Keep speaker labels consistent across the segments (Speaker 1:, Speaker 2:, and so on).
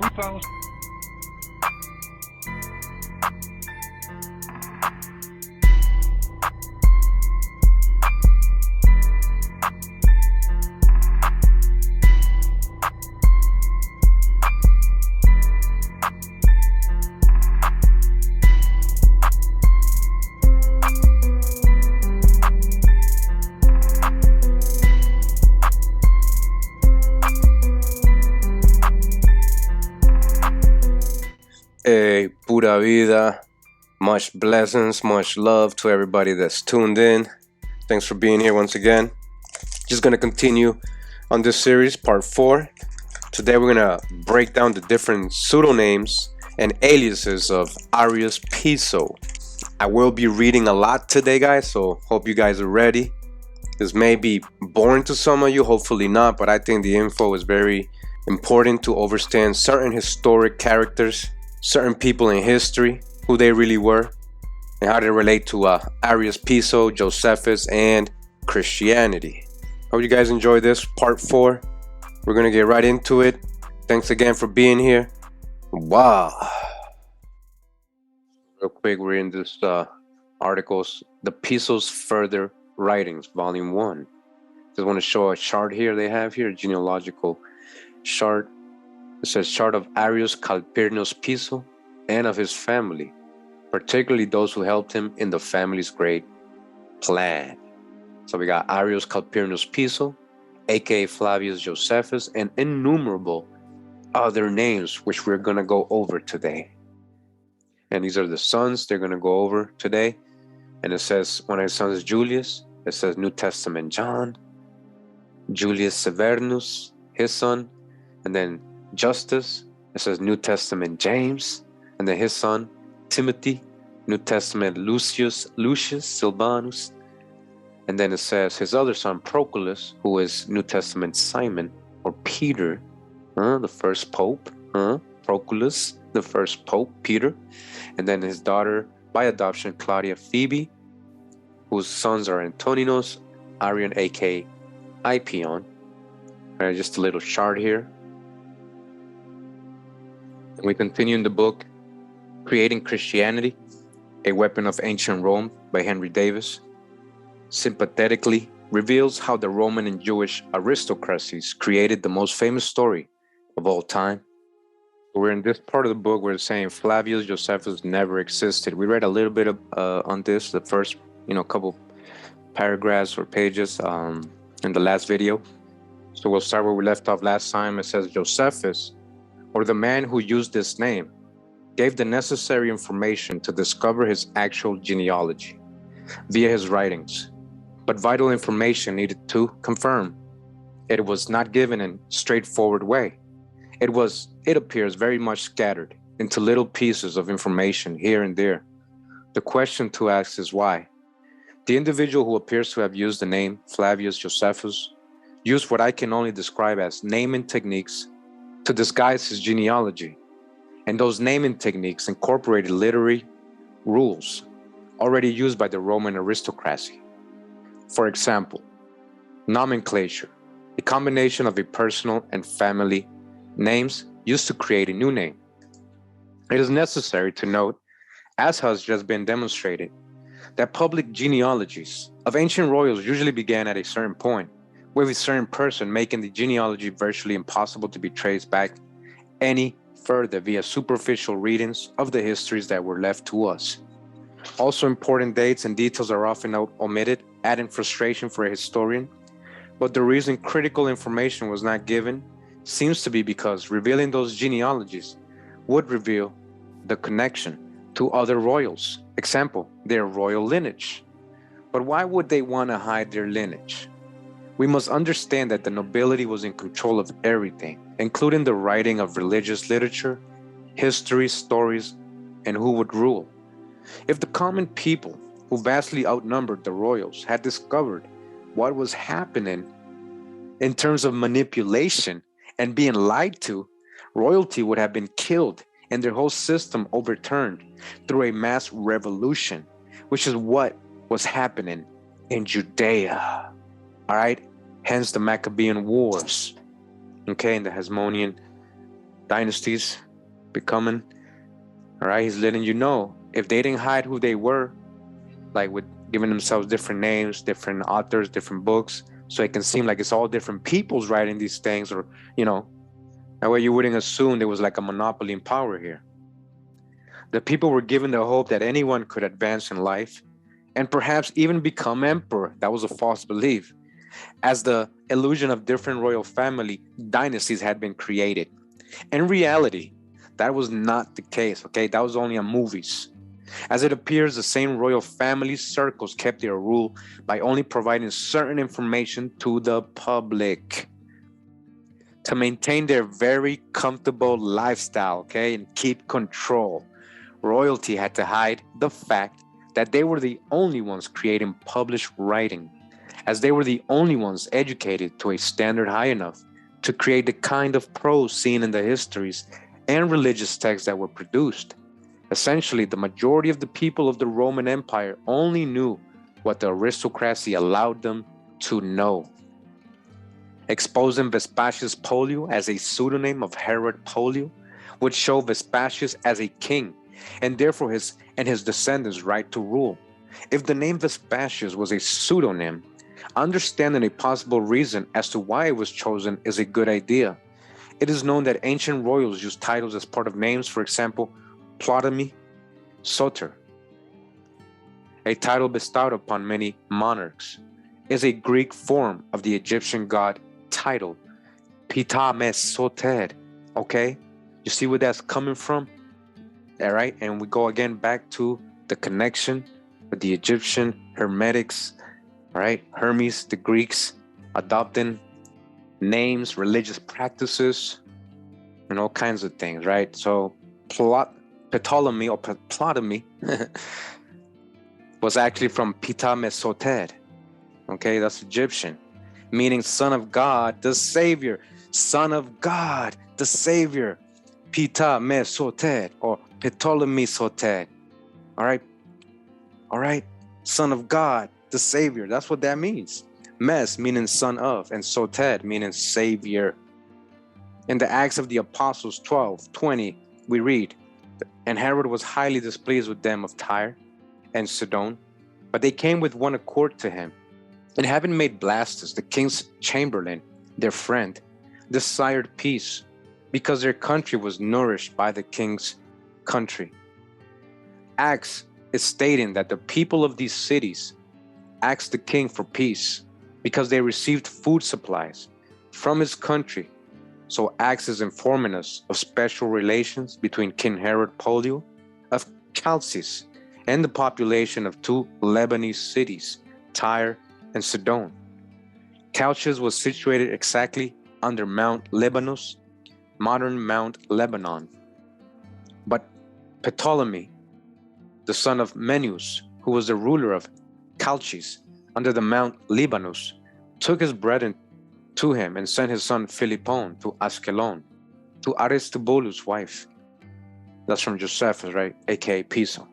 Speaker 1: 2000.
Speaker 2: Hey, pura vida. Much blessings, much love to everybody that's tuned in. Thanks for being here once again. Just gonna continue on this series, part 4. Today we're gonna break down the different pseudonyms and aliases of Arius Piso. I will be reading a lot today, guys, so hope you guys are ready. This may be boring to some of you, hopefully not, but I think the info is very important to understand certain historic characters, certain people in history, who they really were, and how they relate to Arius Piso, Josephus, and Christianity. Hope you guys enjoy this part 4. We're gonna get right into it. Thanks again for being here. Wow. Real quick, we're in this articles, the Piso's Further Writings, Volume 1. Just want to show a chart here they have here, a genealogical chart. It says chart of Arius Calpurnius Piso and of his family, particularly those who helped him in the family's great plan. So we got Arius Calpurnius Piso, aka Flavius Josephus, and innumerable other names which we're gonna go over today. And these are the sons they're gonna go over today. And it says one of his sons is Julius. It says New Testament John, Julius Severnus, his son, and then Justus, it says New Testament James, and then his son Timothy, New Testament Lucius Silvanus, and then it says his other son Proculus, who is New Testament Simon or Peter, the first pope, Proculus, the first pope, Peter, and then his daughter by adoption Claudia Phoebe, whose sons are Antoninos, Arian, aka Ipion. Just a little chart here. And we continue in the book, Creating Christianity, a Weapon of Ancient Rome by Henry Davis, sympathetically reveals how the Roman and Jewish aristocracies created the most famous story of all time. We're in this part of the book where it's saying Flavius Josephus never existed. We read a little bit on this, the first, couple paragraphs or pages in the last video. So we'll start where we left off last time. It says Josephus, or the man who used this name, gave the necessary information to discover his actual genealogy via his writings, but vital information needed to confirm it was not given in a straightforward way. It appears very much scattered into little pieces of information here and there. The question to ask is why? The individual who appears to have used the name Flavius Josephus used what I can only describe as naming techniques to disguise his genealogy, and those naming techniques incorporated literary rules already used by the Roman aristocracy. For example, nomenclature, a combination of a personal and family names used to create a new name. It is necessary to note, as has just been demonstrated, that public genealogies of ancient royals usually began at a certain point, with a certain person making the genealogy virtually impossible to be traced back any further via superficial readings of the histories that were left to us. Also, important dates and details are often omitted, adding frustration for a historian, but the reason critical information was not given seems to be because revealing those genealogies would reveal the connection to other royals, example, their royal lineage. But why would they want to hide their lineage? We must understand that the nobility was in control of everything, including the writing of religious literature, history, stories, and who would rule. If the common people, who vastly outnumbered the royals, had discovered what was happening in terms of manipulation and being lied to, royalty would have been killed and their whole system overturned through a mass revolution, which is what was happening in Judea. All right, hence the Maccabean Wars, okay, and the Hasmonean dynasties becoming. All right, he's letting you know if they didn't hide who they were, like with giving themselves different names, different authors, different books, so it can seem like it's all different people's writing these things, or, that way you wouldn't assume there was like a monopoly in power here. The people were given the hope that anyone could advance in life and perhaps even become emperor. That was a false belief, as the illusion of different royal family dynasties had been created. In reality, that was not the case, okay? That was only on movies. As it appears, the same royal family circles kept their rule by only providing certain information to the public to maintain their very comfortable lifestyle, okay, and keep control. Royalty had to hide the fact that they were the only ones creating published writing, as they were the only ones educated to a standard high enough to create the kind of prose seen in the histories and religious texts that were produced. Essentially, the majority of the people of the Roman Empire only knew what the aristocracy allowed them to know. Exposing Vespasius Polio as a pseudonym of Herod Polio would show Vespasius as a king, and therefore his descendants' right to rule. If the name Vespasius was a pseudonym, understanding a possible reason as to why it was chosen is a good idea. It is known that ancient royals used titles as part of names. For example, Ptolemy Soter, a title bestowed upon many monarchs, is a Greek form of the Egyptian god title Ptolemy Soter. Okay, you see where that's coming from? All right, and we go again back to the connection with the Egyptian Hermetics. All right, Hermes, the Greeks adopting names, religious practices, and all kinds of things, right? So Ptolemy was actually from Ptolemy Soter. Okay, that's Egyptian, meaning son of God, the Savior. Son of God, the Savior. Ptolemy Soter, or Ptolemy Soter. All right, son of God, the Savior. That's what that means. Mes meaning son of, and Soter meaning Savior. In the Acts of the Apostles 12:20, we read, and Herod was highly displeased with them of Tyre and Sidon, but they came with one accord to him. And having made Blastus, the king's chamberlain, their friend, desired peace, because their country was nourished by the king's country. Acts is stating that the people of these cities asked the king for peace because they received food supplies from his country. So Acts is informing us of special relations between King Herod Polio of Chalcis and the population of two Lebanese cities, Tyre and Sidon. Chalcis was situated exactly under Mount Libanus, modern Mount Lebanon. But Ptolemy, the son of Menus, who was the ruler of Chalcis under the Mount Libanus, took his brethren to him and sent his son Philippon to Askelon, to Aristobulus' wife. That's from Josephus, right? AKA Piso.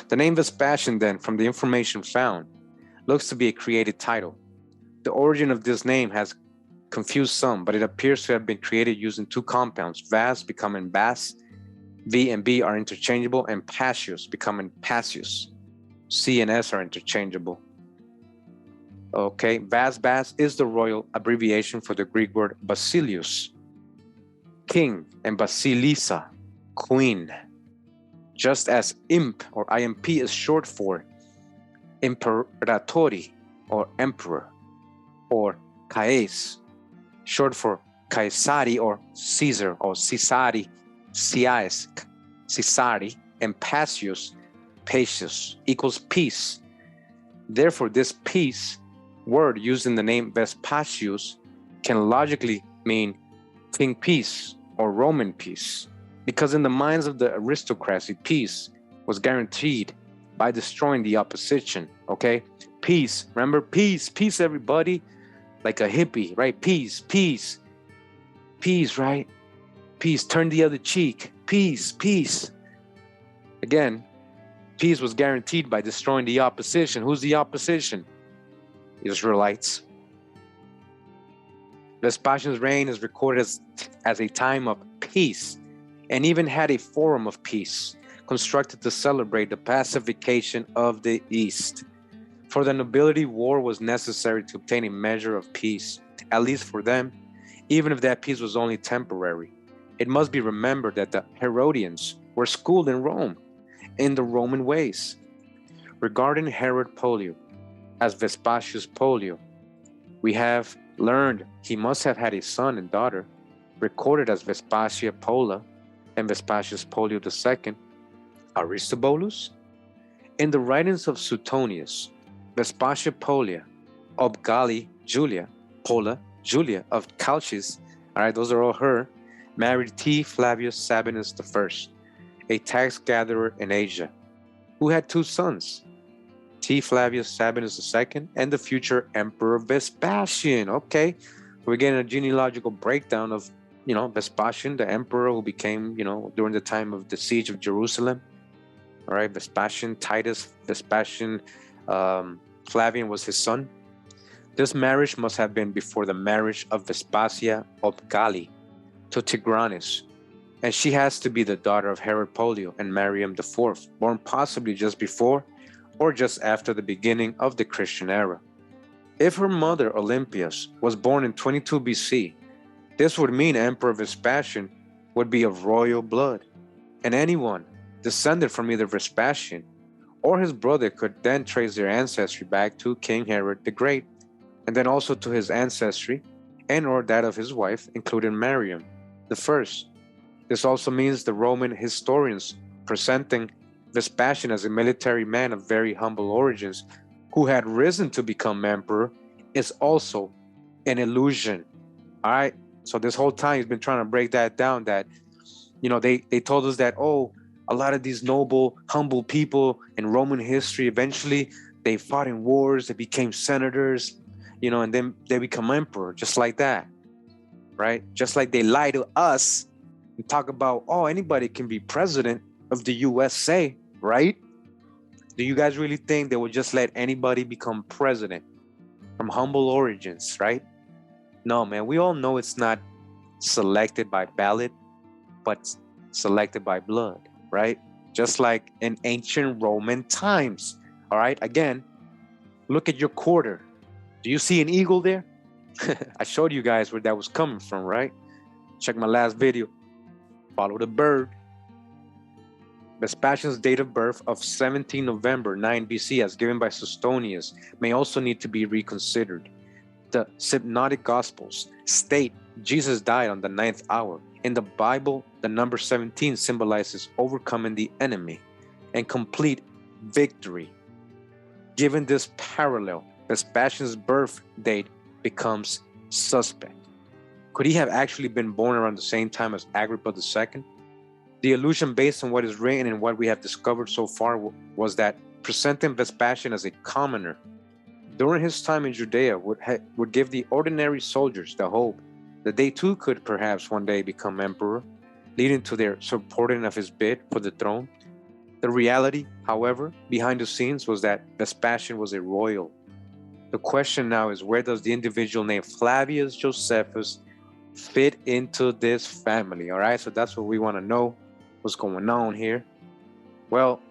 Speaker 2: The name Vespasian, then, from the information found, looks to be a created title. The origin of this name has confused some, but it appears to have been created using two compounds, Vas becoming Bas, V and B are interchangeable, and Passius becoming Passius. C and S are interchangeable. Okay, Bas is the royal abbreviation for the Greek word Basilius, king, and Basilissa, queen. Just as imp or imp is short for imperatori or emperor, or Caes, short for Caesari or Caesar or Caesari, Caesari, and Passius, Pacius equals peace. Therefore, this peace word used in the name Vespasius can logically mean King Peace or Roman peace, because in the minds of the aristocracy, peace was guaranteed by destroying the opposition. Okay, peace, remember, peace, everybody, like a hippie, right? Peace, right? Peace, turn the other cheek, peace. Again, peace was guaranteed by destroying the opposition. Who's the opposition? Israelites. Vespasian's reign is recorded as a time of peace and even had a forum of peace constructed to celebrate the pacification of the East. For the nobility, war was necessary to obtain a measure of peace, at least for them, even if that peace was only temporary. It must be remembered that the Herodians were schooled in Rome, in the Roman ways. Regarding Herod Polio as Vespasius Polio, we have learned he must have had a son and daughter, recorded as Vespasia Pola and Vespasius Polio II, Aristobulus. In the writings of Suetonius, Vespasia Polia, of Galli Julia, Pola Julia of Chalcis, all right, those are all her, married T. Flavius Sabinus I, a tax gatherer in Asia, who had two sons, T. Flavius Sabinus II and the future Emperor Vespasian. Okay, we're getting a genealogical breakdown of, Vespasian, the emperor who became, during the time of the siege of Jerusalem. All right, Vespasian, Titus, Vespasian, Flavian was his son. This marriage must have been before the marriage of Vespasia of Galli to Tigranes, and she has to be the daughter of Herod Polio and Mariam IV, born possibly just before or just after the beginning of the Christian era. If her mother Olympias was born in 22 BC, this would mean Emperor Vespasian would be of royal blood, and anyone descended from either Vespasian or his brother could then trace their ancestry back to King Herod the Great, and then also to his ancestry and or that of his wife, including Mariam the First. This also means the Roman historians presenting Vespasian as a military man of very humble origins who had risen to become emperor is also an illusion. All right, so this whole time he's been trying to break that down, that they told us that, oh, a lot of these noble, humble people in Roman history, eventually they fought in wars, they became senators, and then they become emperor, just like that, right? Just like they lie to us and talk about, oh, anybody can be president of the USA, right? Do you guys really think they would just let anybody become president from humble origins, right? No, man, we all know it's not selected by ballot, but selected by blood, right? Just like in ancient Roman times, all right? Again, look at your quarter. Do you see an eagle there? I showed you guys where that was coming from, right? Check my last video. Follow the bird. Vespasian's date of birth of 17 November 9 BC as given by Suetonius may also need to be reconsidered. The Synoptic Gospels state Jesus died on the 9th hour. In the Bible, the number 17 symbolizes overcoming the enemy and complete victory. Given this parallel, Vespasian's birth date becomes suspect. Could he have actually been born around the same time as Agrippa II? The illusion based on what is written and what we have discovered so far was that presenting Vespasian as a commoner during his time in Judea would give the ordinary soldiers the hope that they too could perhaps one day become emperor, leading to their supporting of his bid for the throne. The reality, however, behind the scenes was that Vespasian was a royal. The question now is, where does the individual named Flavius Josephus fit into this family? All right, so that's what we want to know. What's going on here? Well,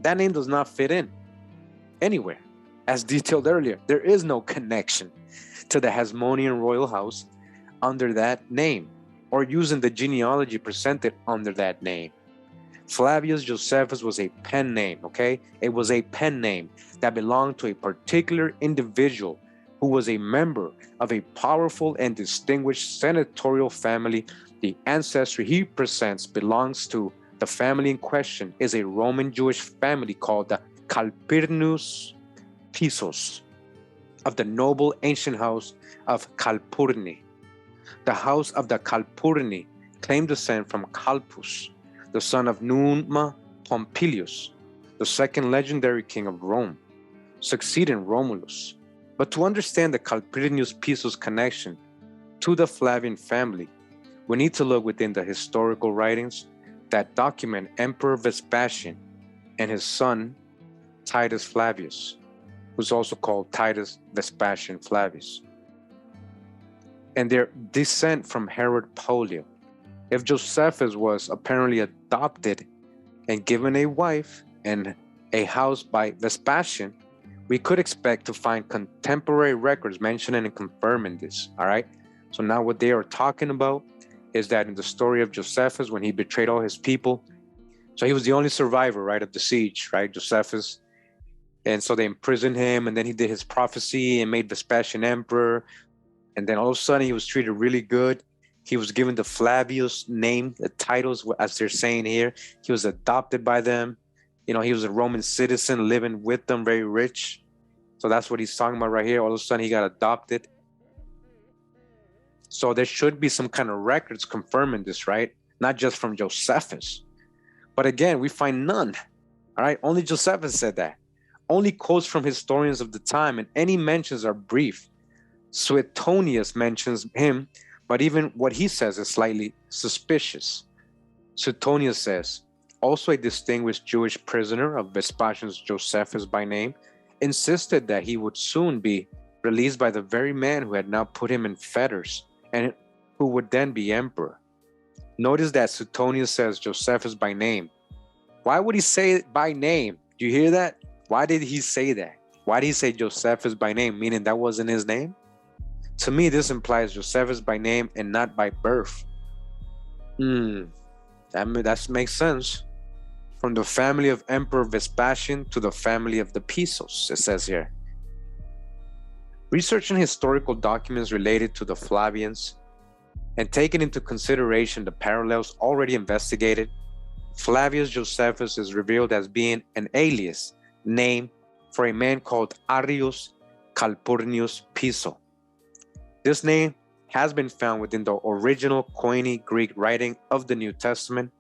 Speaker 2: that name does not fit in anywhere. As detailed earlier, there is no connection to the Hasmonean royal house under that name or using the genealogy presented under that name. Flavius Josephus was a pen name, okay? It was a pen name that belonged to a particular individual who was a member of a powerful and distinguished senatorial family. The ancestry he presents belongs to the family in question is a Roman Jewish family called the Calpurnius Pisos of the noble ancient house of Calpurni. The house of the Calpurni claimed descent from Calpus, the son of Numa Pompilius, the second legendary king of Rome, succeeding Romulus. But to understand the Calpurnius Piso's connection to the Flavian family, we need to look within the historical writings that document Emperor Vespasian and his son Titus Flavius, who's also called Titus Vespasian Flavius, and their descent from Herod Polio. If Josephus was apparently adopted and given a wife and a house by Vespasian, we could expect to find contemporary records mentioning and confirming this, all right? So now what they are talking about is that in the story of Josephus, when he betrayed all his people, so he was the only survivor, right, of the siege, right, Josephus. And so they imprisoned him, and then he did his prophecy and made Vespasian emperor. And then all of a sudden he was treated really good. He was given the Flavius name, the titles, as they're saying here. He was adopted by them. You know, he was a Roman citizen living with them, very rich. So that's what he's talking about right here. All of a sudden he got adopted. So there should be some kind of records confirming this, right? Not just from Josephus. But again, we find none. All right, only Josephus said that. Only quotes from historians of the time, and any mentions are brief. Suetonius mentions him, but even what he says is slightly suspicious. Suetonius says, also a distinguished Jewish prisoner of Vespasian's Josephus by name, insisted that he would soon be released by the very man who had now put him in fetters and who would then be emperor. Notice that Suetonius says Josephus by name. Why would he say it by name? Do you hear that? Why did he say that? Why did he say Josephus by name, meaning that wasn't his name? To me, this implies Josephus by name and not by birth. That makes sense. From the family of Emperor Vespasian to the family of the Pisos, it says here. Researching historical documents related to the Flavians and taking into consideration the parallels already investigated, Flavius Josephus is revealed as being an alias name for a man called Arrius Calpurnius Piso. This name has been found within the original Koine Greek writing of the New Testament,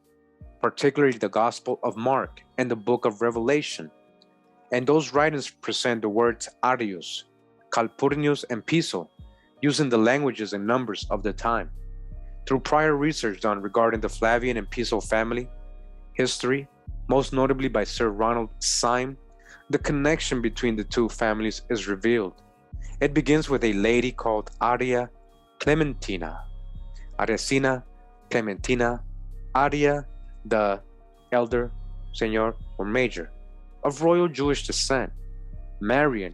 Speaker 2: particularly the Gospel of Mark and the Book of Revelation. And those writings present the words Arius, Calpurnius, and Piso, using the languages and numbers of the time. Through prior research done regarding the Flavian and Piso family history, most notably by Sir Ronald Syme, the connection between the two families is revealed. It begins with a lady called Aria Clementina, Aresina Clementina, Aria the elder, senior, or major, of royal Jewish descent, marrying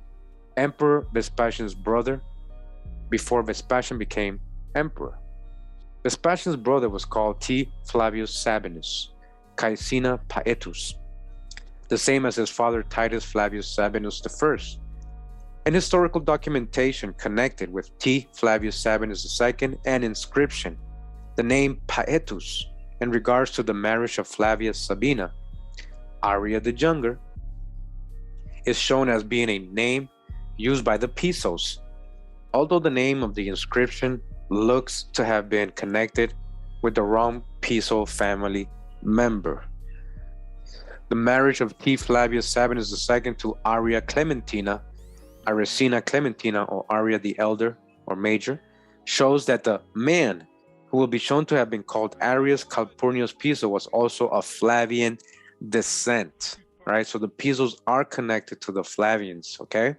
Speaker 2: Emperor Vespasian's brother before Vespasian became emperor. Vespasian's brother was called T. Flavius Sabinus, Caecina Paetus, the same as his father Titus Flavius Sabinus I. An historical documentation connected with T. Flavius Sabinus II and inscription, the name Paetus, in regards to the marriage of Flavia Sabina, Aria the Younger, is shown as being a name used by the Pisos, although the name of the inscription looks to have been connected with the wrong Piso family member. The marriage of T. Flavius Sabinus II to Aria Clementina, Aresina Clementina, or Aria the Elder or Major, shows that the man who will be shown to have been called Arius Calpurnius Piso was also of Flavian descent, right? So the Pisos are connected to the Flavians, okay?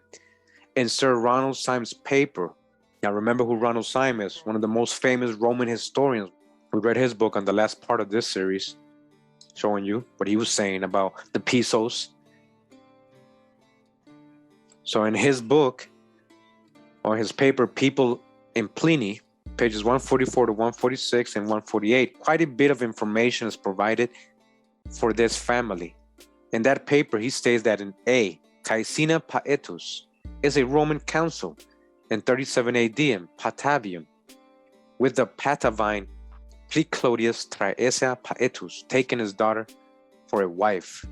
Speaker 2: In Sir Ronald Syme's paper, now remember who Ronald Syme is, one of the most famous Roman historians. We read his book on the last part of this series, showing you what he was saying about the Pisos. So in his book, or his paper, People in Pliny, pages 144 to 146 and 148, quite a bit of information is provided for this family. In that paper, he states that in A, Caecina Paetus is a Roman consul in 37 AD in Patavium, with the Patavine Pleclodius Traesia Paetus taking his daughter for a wife.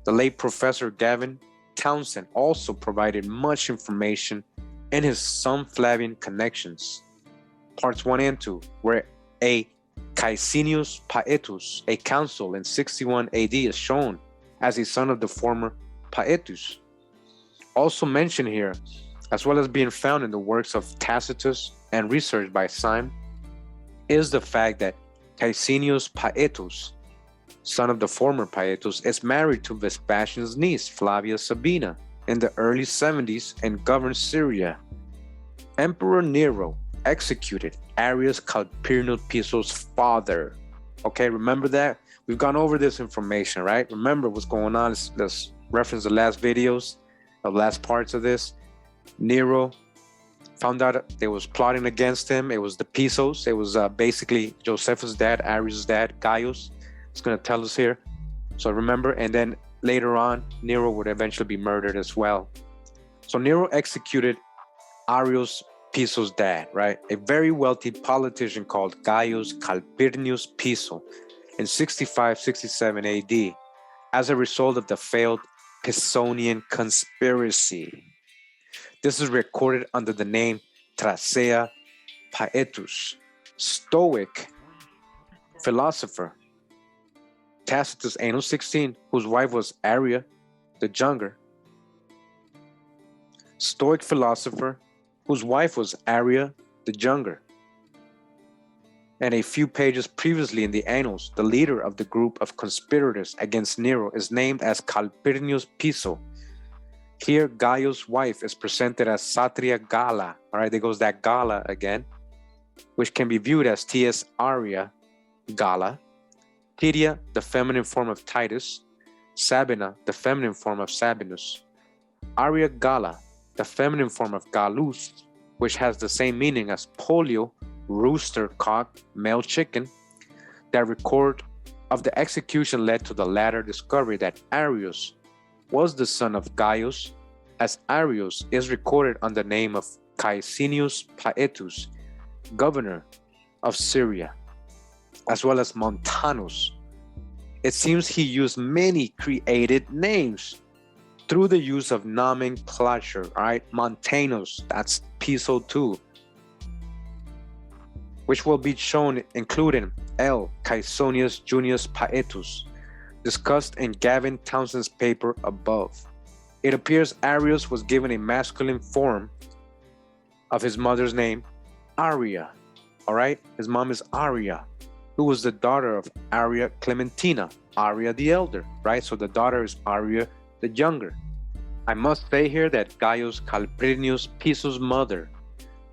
Speaker 2: The late Professor Gavin Townsend also provided much information in his Some Flavian Connections, parts 1 and 2, where a Caecinius Paetus, a consul in 61 AD, is shown as a son of the former Paetus. Also mentioned here, as well as being found in the works of Tacitus and research by Syme, is the fact that Caecinius Paetus, son of the former Paetus, is married to Vespasian's niece, Flavia Sabina, in the early 70s and governed Syria. Emperor Nero executed Arius Calpurnius Piso's father. Okay, remember that? We've gone over this information, right? Remember what's going on. Let's reference the last videos, the last parts of this. Nero found out they was plotting against him. It was the Pisos. It was basically Josephus' dad, Arius' dad, Gaius. It's going to tell us here. So remember, and then later on, Nero would eventually be murdered as well. So Nero executed Arius Piso's dad, right? A very wealthy politician called Gaius Calpurnius Piso in 65-67 AD as a result of the failed Pisonian conspiracy. This is recorded under the name Tracea Paetus, Stoic philosopher. Tacitus, Anno 16, whose wife was Aria the Younger. Stoic philosopher, whose wife was Aria the Younger. And a few pages previously in the Annals, the leader of the group of conspirators against Nero is named as Calpurnius Piso. Here, Gaius' wife is presented as Satria Gala. All right, there goes that Gala again, which can be viewed as T.S. Aria Gala. Titia, the feminine form of Titus. Sabina, the feminine form of Sabinus. Aria Gala, the feminine form of Gallus, which has the same meaning as polio, rooster, cock, male chicken. That record of the execution led to the latter discovery that Arius was the son of Gaius, as Arius is recorded on the name of Caecinius Paetus, governor of Syria, as well as Montanus. It seems he used many created names through the use of nomenclature, all right? Montanus, that's Piso too, which will be shown including L. Caeconius Junius Paetus, discussed in Gavin Townsend's paper above. It appears Arius was given a masculine form of his mother's name, Aria, all right? His mom is Aria, who was the daughter of Aria Clementina, Aria the Elder, right? So the daughter is Aria the Younger. I must say here that Gaius Calpurnius Piso's mother,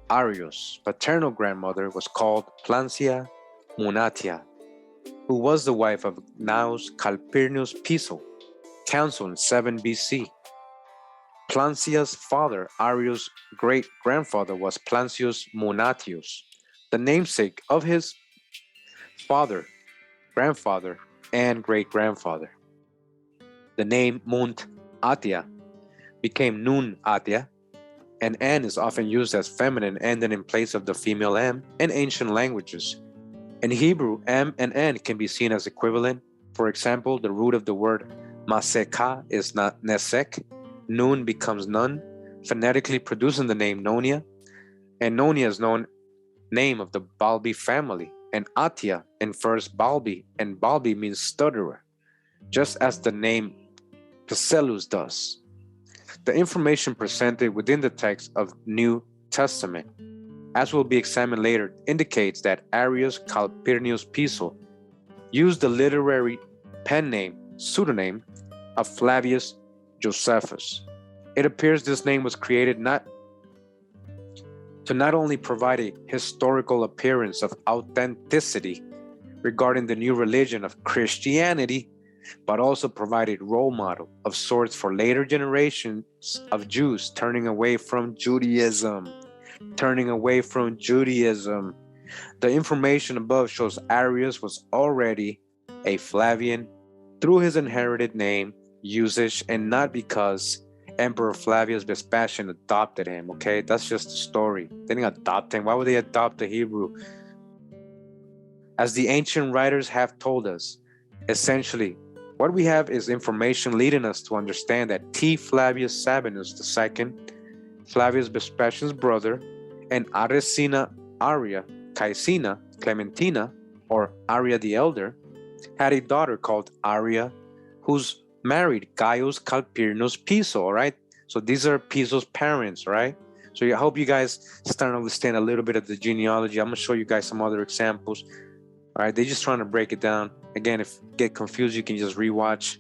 Speaker 2: Arius' paternal grandmother, was called Plancia Munatia, who was the wife of Gnaeus Calpurnius Piso, consul in 7 BC. Plancia's father, Arius' great-grandfather, was Plancius Munatius, the namesake of his father, grandfather, and great-grandfather. The name Munt Atia became Nun Atia, and N is often used as feminine ending in place of the female M in ancient languages. In Hebrew, M and N can be seen as equivalent. For example, the root of the word Maseka is not Nesek. Nun becomes Nun, phonetically producing the name Nonia. And Nonia is known name of the Balbi family. And Atia infers Balbi, and Balbi means stutterer, just as the name Psellus does. The information presented within the text of New Testament, as will be examined later, indicates that Arius Calpurnius Piso used the literary pen name, pseudonym, of Flavius Josephus. It appears this name was created not only provide a historical appearance of authenticity regarding the new religion of Christianity, but also provide a role model of sorts for later generations of Jews turning away from Judaism. The information above shows Arius was already a Flavian through his inherited name, usage, and not because Emperor Flavius Vespasian adopted him, okay? That's just the story. They didn't adopt him. Why would they adopt a Hebrew? As the ancient writers have told us, essentially, what we have is information leading us to understand that T. Flavius Sabinus II, Flavius Vespasian's brother, and Aresina Aria Caecina Clementina, or Aria the Elder, had a daughter called Aria, who's married Gaius Calpurnius Piso, all right? So these are Piso's parents, right? So I hope you guys start to understand a little bit of the genealogy. I'm going to show you guys some other examples. All right, they're just trying to break it down. Again, if you get confused, you can just rewatch,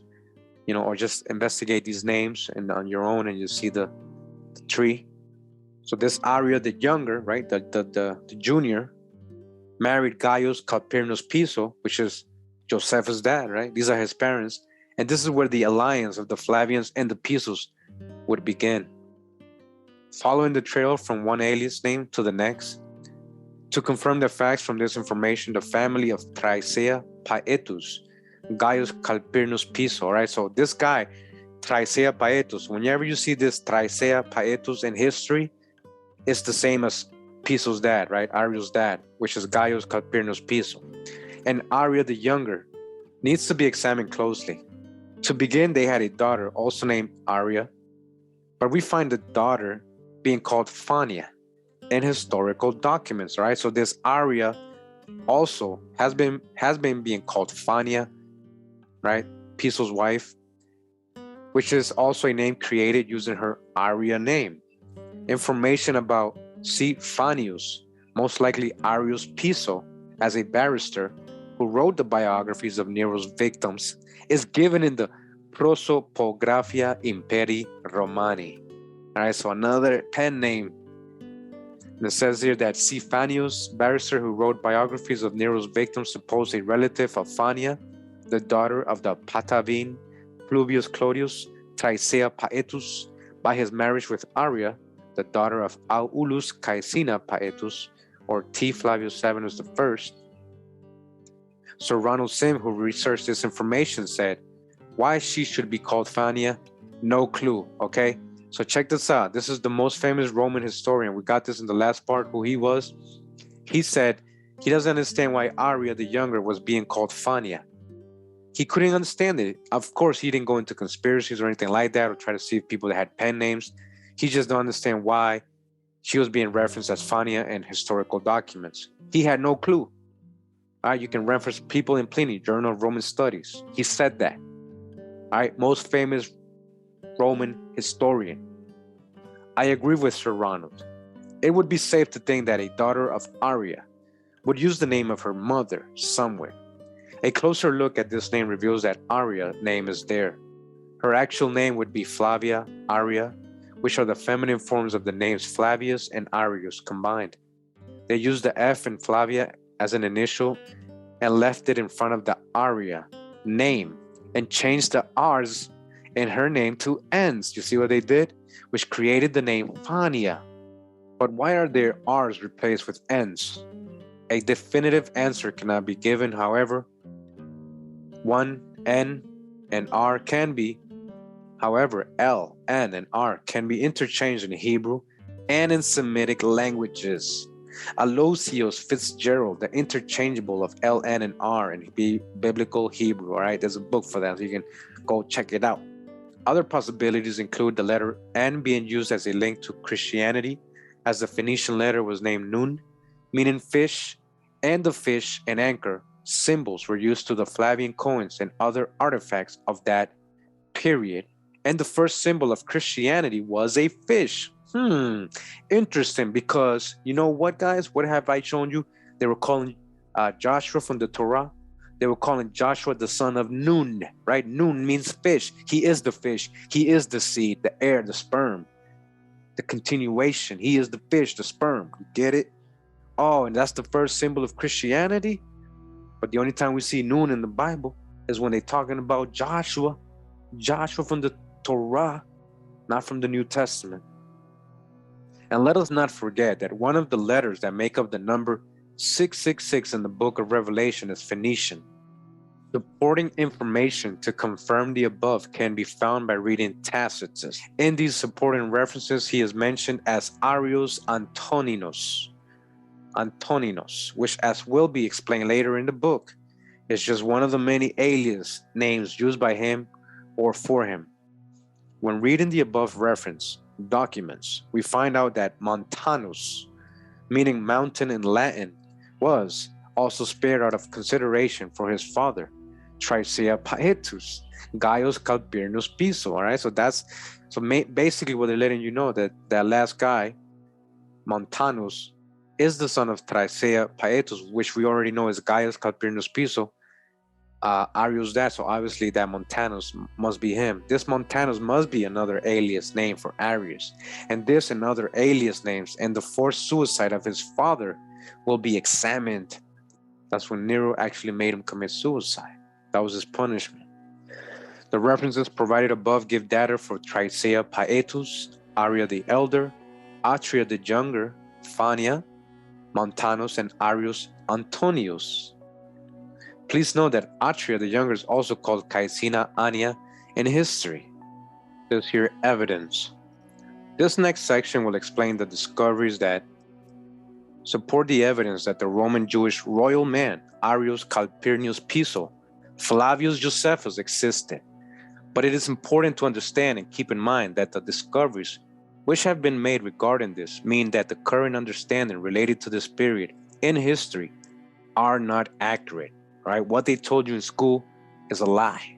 Speaker 2: or just investigate these names and on your own, and you see the tree. So this Aria the younger, right, the junior, married Gaius Calpurnius Piso, which is Josephus' dad, right? These are his parents. And this is where the alliance of the Flavians and the Pisos would begin. Following the trail from one alias name to the next, to confirm the facts from this information, the family of Thyrea Paetus, Gaius Calpurnius Piso, all right? So this guy, Thyrea Paetus, whenever you see this Thyrea Paetus in history, it's the same as Piso's dad, right? Arius' dad, which is Gaius Calpurnius Piso. And Aria the younger needs to be examined closely. To begin, they had a daughter also named Aria, but we find the daughter being called Fania in historical documents, right? So this Aria also has been being called Fania, right? Piso's wife, which is also a name created using her Aria name. Information about C. Fanius, most likely Arius Piso, as a barrister who wrote the biographies of Nero's victims, is given in the Prosopographia Imperii Romani. All right, so another pen name. And it says here that C. Fanius, barrister who wrote biographies of Nero's victims, supposed a relative of Fania, the daughter of the Patavine Flavius Claudius Thyrea Paetus, by his marriage with Aria, the daughter of Aulus Caecina Paetus, or T. Flavius Sabinus I. Sir Ronald Sim, who researched this information, said, why she should be called Fania? No clue, okay? So check this out. This is the most famous Roman historian. We got this in the last part, who he was. He said he doesn't understand why Aria the younger was being called Fania. He couldn't understand it. Of course, he didn't go into conspiracies or anything like that or try to see if people that had pen names. He just don't understand why she was being referenced as Fania in historical documents. He had no clue. All right, you can reference people in Pliny, Journal of Roman Studies. He said that. All right, most famous Roman historian. I agree with Sir Ronald. It would be safe to think that a daughter of Aria would use the name of her mother somewhere. A closer look at this name reveals that Aria name is there. Her actual name would be Flavia Aria, which are the feminine forms of the names Flavius and Arius combined. They used the F in Flavia as an initial and left it in front of the Aria name and changed the R's in her name to N's. You see what they did? Which created the name Fania. But why are their R's replaced with N's? A definitive answer cannot be given. However, one N and R can be. However, L, N, and R can be interchanged in Hebrew and in Semitic languages. Aloysius Fitzgerald, the interchangeable of L, N, and R in biblical Hebrew. All right, there's a book for that, so you can go check it out. Other possibilities include the letter N being used as a link to Christianity, as the Phoenician letter was named Nun, meaning fish, and the fish and anchor symbols were used to the Flavian coins and other artifacts of that period. And the first symbol of Christianity was a fish. Interesting, because you know what, guys? What have I shown you? They were calling Joshua from the Torah. They were calling Joshua the son of Nun, right? Nun means fish. He is the fish. He is the seed, the air, the sperm, the continuation. He is the fish, the sperm. You get it? Oh, and that's the first symbol of Christianity? But the only time we see Nun in the Bible is when they're talking about Joshua. Joshua from the Torah, not from the New Testament. And let us not forget that one of the letters that make up the number 666 in the book of Revelation is Phoenician. Supporting information to confirm the above can be found by reading Tacitus. In these supporting references, he is mentioned as Arius Antoninos, which, as will be explained later in the book, is just one of the many alias names used by him or for him. When reading the above reference documents, we find out that Montanus, meaning mountain in Latin, was also spared out of consideration for his father, Thyrea Paetus, Gaius Calpurnius Piso. All right, so basically what they're letting you know that that last guy, Montanus, is the son of Thyrea Paetus, which we already know is Gaius Calpurnius Piso, Arius that, so obviously that Montanus must be him. This Montanus must be another alias name for Arius. And this and other alias names and the forced suicide of his father will be examined. That's when Nero actually made him commit suicide. That was his punishment. The references provided above give data for Trisea Paetus, Aria the Elder, Atria the Younger, Fania, Montanus, and Arius Antonius. Please note that Atria the Younger is also called Caecina Ania in history. There's here evidence. This next section will explain the discoveries that support the evidence that the Roman Jewish royal man Arius Calpurnius Piso, Flavius Josephus existed. But it is important to understand and keep in mind that the discoveries which have been made regarding this mean that the current understanding related to this period in history are not accurate, right? What they told you in school is a lie.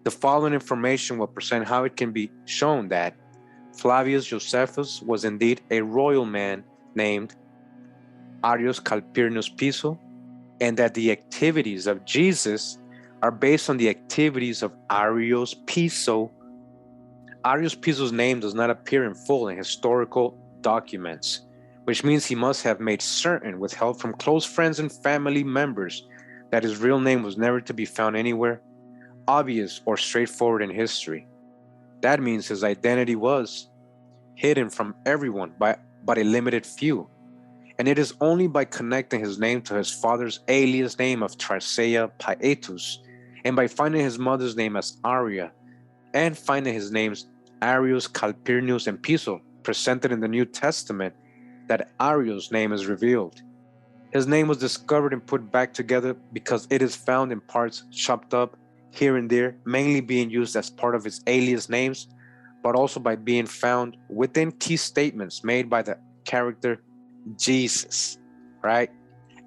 Speaker 2: The following information will present how it can be shown that Flavius Josephus was indeed a royal man named Arius Calpurnius Piso, and that the activities of Jesus are based on the activities of Arius Piso. Arius Piso's name does not appear in full in historical documents, which means he must have made certain, with help from close friends and family members, that his real name was never to be found anywhere obvious or straightforward in history. That means his identity was hidden from everyone but a limited few. And it is only by connecting his name to his father's alias name of Trisea Paetus, and by finding his mother's name as Aria, and finding his names Arius, Calpurnius, and Piso presented in the New Testament, that Arius' name is revealed. His name was discovered and put back together because it is found in parts chopped up here and there, mainly being used as part of his alias names, but also by being found within key statements made by the character Jesus, right?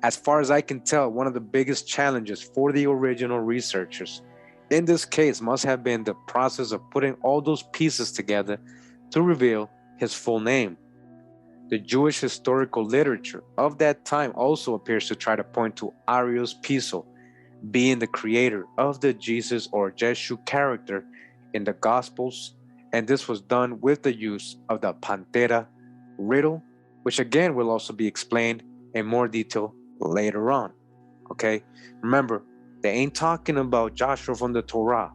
Speaker 2: As far as I can tell, one of the biggest challenges for the original researchers in this case must have been the process of putting all those pieces together to reveal his full name. The Jewish historical literature of that time also appears to try to point to Arius Piso being the creator of the Jesus or Jeshu character in the Gospels, and this was done with the use of the Pantera riddle, which again will also be explained in more detail later on. Okay, remember, they ain't talking about Joshua from the Torah,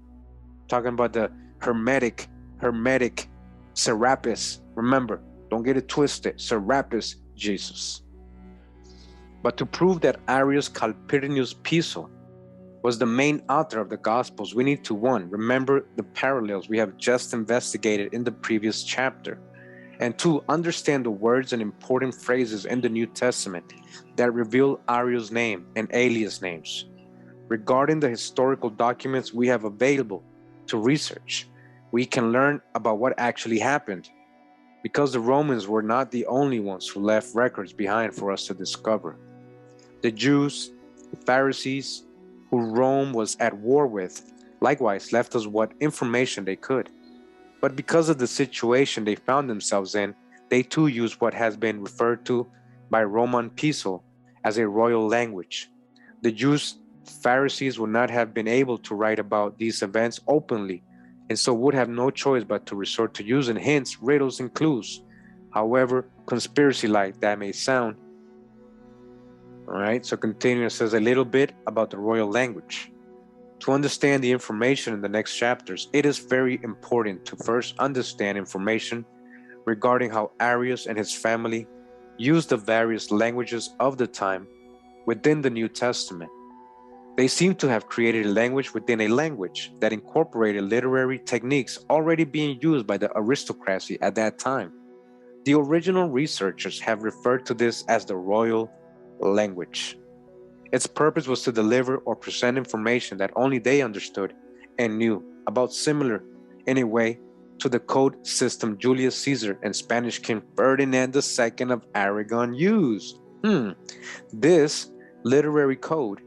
Speaker 2: talking about the Hermetic Serapis. Remember, don't get it twisted, Serapis Jesus. But to prove that Arius Calpurnius Piso was the main author of the Gospels, we need to, one, remember the parallels we have just investigated in the previous chapter, and two, understand the words and important phrases in the New Testament that reveal Arius' name and alias names. Regarding the historical documents we have available to research, we can learn about what actually happened, because the Romans were not the only ones who left records behind for us to discover. The Jews, Pharisees, who Rome was at war with, likewise left us what information they could. But because of the situation they found themselves in, they too used what has been referred to by Roman Piso as a royal language. The Jews, Pharisees would not have been able to write about these events openly, and so would have no choice but to resort to using hints, riddles, and clues, however conspiracy-like that may sound. All right, so continuing, it says a little bit about the royal language. To understand the information in the next chapters, it is very important to first understand information regarding how Arius and his family used the various languages of the time within the New Testament. They seem to have created a language within a language that incorporated literary techniques already being used by the aristocracy at that time. The original researchers have referred to this as the royal language. Its purpose was to deliver or present information that only they understood and knew about, similar in a way to the code system Julius Caesar and Spanish King Ferdinand II of Aragon used. This literary code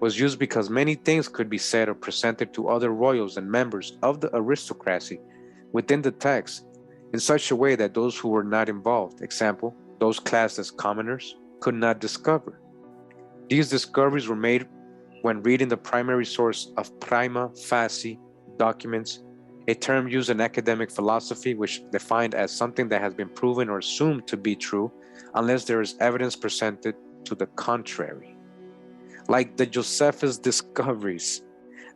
Speaker 2: was used because many things could be said or presented to other royals and members of the aristocracy within the text in such a way that those who were not involved, example, those classed as commoners, could not discover. These discoveries were made when reading the primary source of prima facie documents, a term used in academic philosophy which defined as something that has been proven or assumed to be true unless there is evidence presented to the contrary. Like the Josephus discoveries.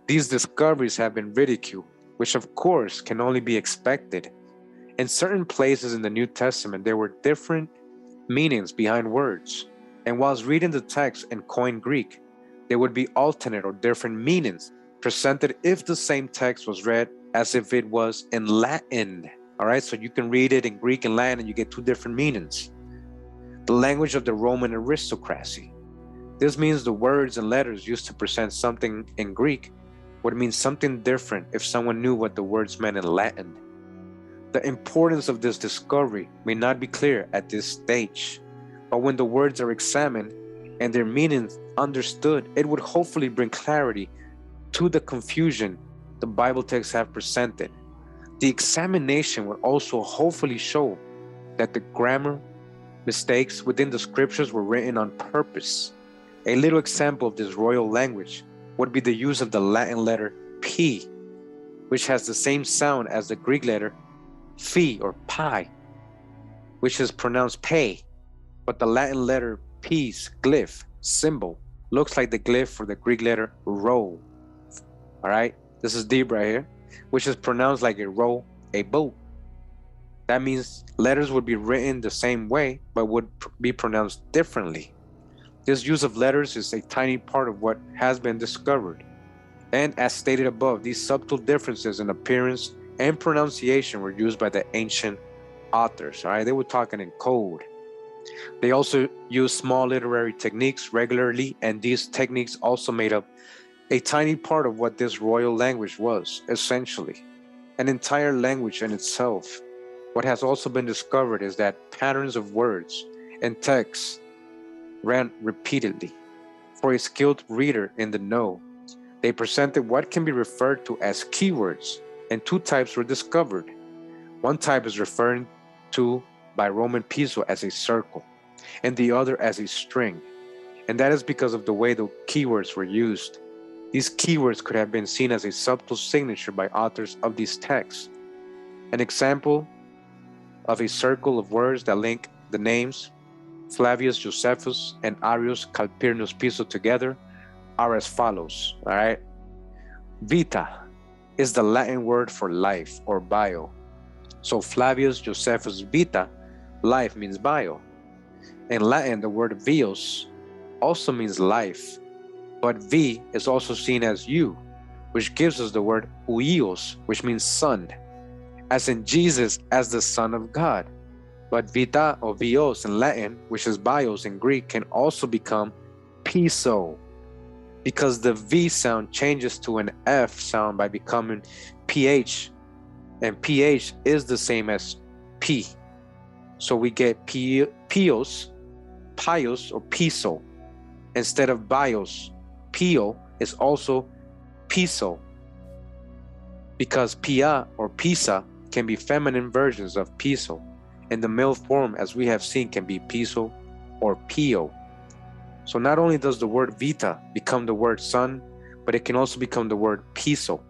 Speaker 2: These discoveries have been ridiculed, which of course can only be expected. In certain places in the New Testament, there were different meanings behind words, and whilst reading the text in Koine Greek, there would be alternate or different meanings presented if the same text was read as if it was in Latin. All right, so you can read it in Greek and Latin and you get two different meanings. The language of the Roman aristocracy. This means the words and letters used to present something in Greek would mean something different if someone knew what the words meant in Latin. The importance of this discovery may not be clear at this stage, but when the words are examined and their meanings understood, it would hopefully bring clarity to the confusion the Bible texts have presented. The examination would also hopefully show that the grammar mistakes within the scriptures were written on purpose. A little example of this royal language would be the use of the Latin letter P, which has the same sound as the Greek letter phi or pi, which is pronounced pay, but the Latin letter P's glyph, symbol, looks like the glyph for the Greek letter rho. All right, this is deep right here, which is pronounced like a row, a boat. That means letters would be written the same way, but would be pronounced differently. This use of letters is a tiny part of what has been discovered. And as stated above, these subtle differences in appearance and pronunciation were used by the ancient authors. All right, they were talking in code. They also used small literary techniques regularly, and these techniques also made up a tiny part of what this royal language was, essentially. An entire language in itself. What has also been discovered is that patterns of words and texts ran repeatedly. For a skilled reader in the know, they presented what can be referred to as keywords, and two types were discovered. One type is referred to by Roman Piso as a circle, and the other as a string. And that is because of the way the keywords were used. These keywords could have been seen as a subtle signature by authors of these texts. An example of a circle of words that link the names Flavius Josephus and Arius Piso together are as follows. All right. Vita is the Latin word for life or bio. So Flavius Josephus vita, life, means bio. In Latin, the word vios also means life, but V is also seen as you, which gives us the word huios, which means son, as in Jesus as the Son of God. But vita or vios in Latin, which is bios in Greek, can also become piso, because the V sound changes to an F sound by becoming PH, and PH is the same as P. So we get pios, or piso, instead of bios. Pio is also piso, because pia or pisa can be feminine versions of piso, and the male form, as we have seen, can be piso or pio. So not only does the word vita become the word son, but it can also become the word piso,